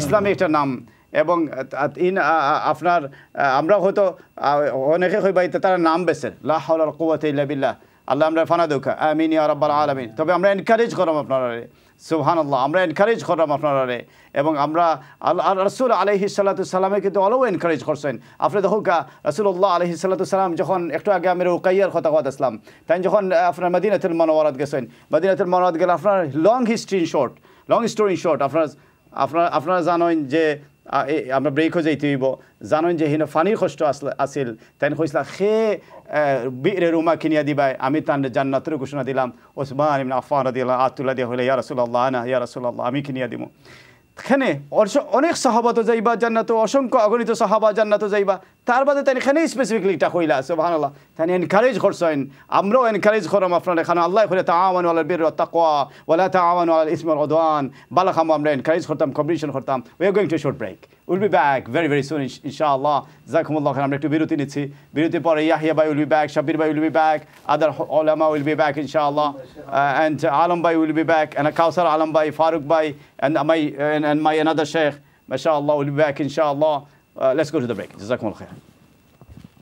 [SPEAKER 1] ইসলামী একটা নাম এবং আপনার আমরা হয়তো অনেকে হইবা তারা নাম বেছেন লা হাওলা ওয়ালা কুওয়াতা ইল্লা বিল্লাহ আল্লাহ আমরা ফানা দৌকা আমিন ইয়া রাব্বাল আলামিন তবে আমরা এনকারেজ করলাম আপনারা সুবহানাল্লাহ আমরা এনকারেজ করলাম আপনারা এবং আমরা রাসূল আলাইহিস সালাতু সালামে কিন্তু অলও এনকারেজ করছেন আপনি দেখুকা রাসূলুল্লাহ আলাইহিস সালাতু সালাম যখন একটু আগে আমি রুকাইয়ার কথা আসলাম তাই যখন আপনার মদিনাতুল মুনাওয়ারাত গেছেন মদিনাতুল মুনাওয়ারাত গেলে আপনার লং স্টোরি শর্ট আপনারা জানেন যে আমরা ব্রেক হয়ে যাইতে হইব জানেন যে হিনো ফানির কষ্ট আসিল তাই কইসলা সে বীরে রুমা কিনিয়া দিবাই আমি তান জান্নাতের ঘোষণা দিলাম ওসমান ইবনে আফফান রাদিয়াল্লাহু আতুল্লাহ দিয়া হইলে ইয়া রাসূলুল্লাহ না ইয়া রাসূলুল্লাহ আমি কিনিয়া দিমু এখানে অনেক সাহাবা তো যাইবা জান্নাত অসংখ্য অগণিত সাহাবা জান্নাত যাইবা তার বাদে তাই এখানে স্পেসিফিকলি এটা কইলা সুবহানাল্লাহ তাই এনকারেজ করছেন আমরাও এনকারেজ করলাম আপনারা এখানে আল্লাহ কইলে তাআওয়ানু আলাল বিররি ওয়াত তাকওয়া ওয়া লা তাআওয়ানু আলাল ইসমি ওয়াল উদওয়ান বালাখাম আমরা এনকারেজ করতাম কম্পিটিশন করতাম we are going to short break will be back very soon ইনশাআল্লাহ জাযাকুমুল্লাহ খাইরান আমরা একটু বিরতি নিচ্ছি বিরতির পরে ইয়াহিয়া ভাই উইল বি ব্যাক শাবির ভাই will be back other Ulama will be back ইনশাআল্লাহ and আলম ভাই উইল বি ব্যাক and কাউসার আলম ভাই ফারুক ভাই and my another sheikh mashallah will be back inshallah let's go to the break jazakumullah khair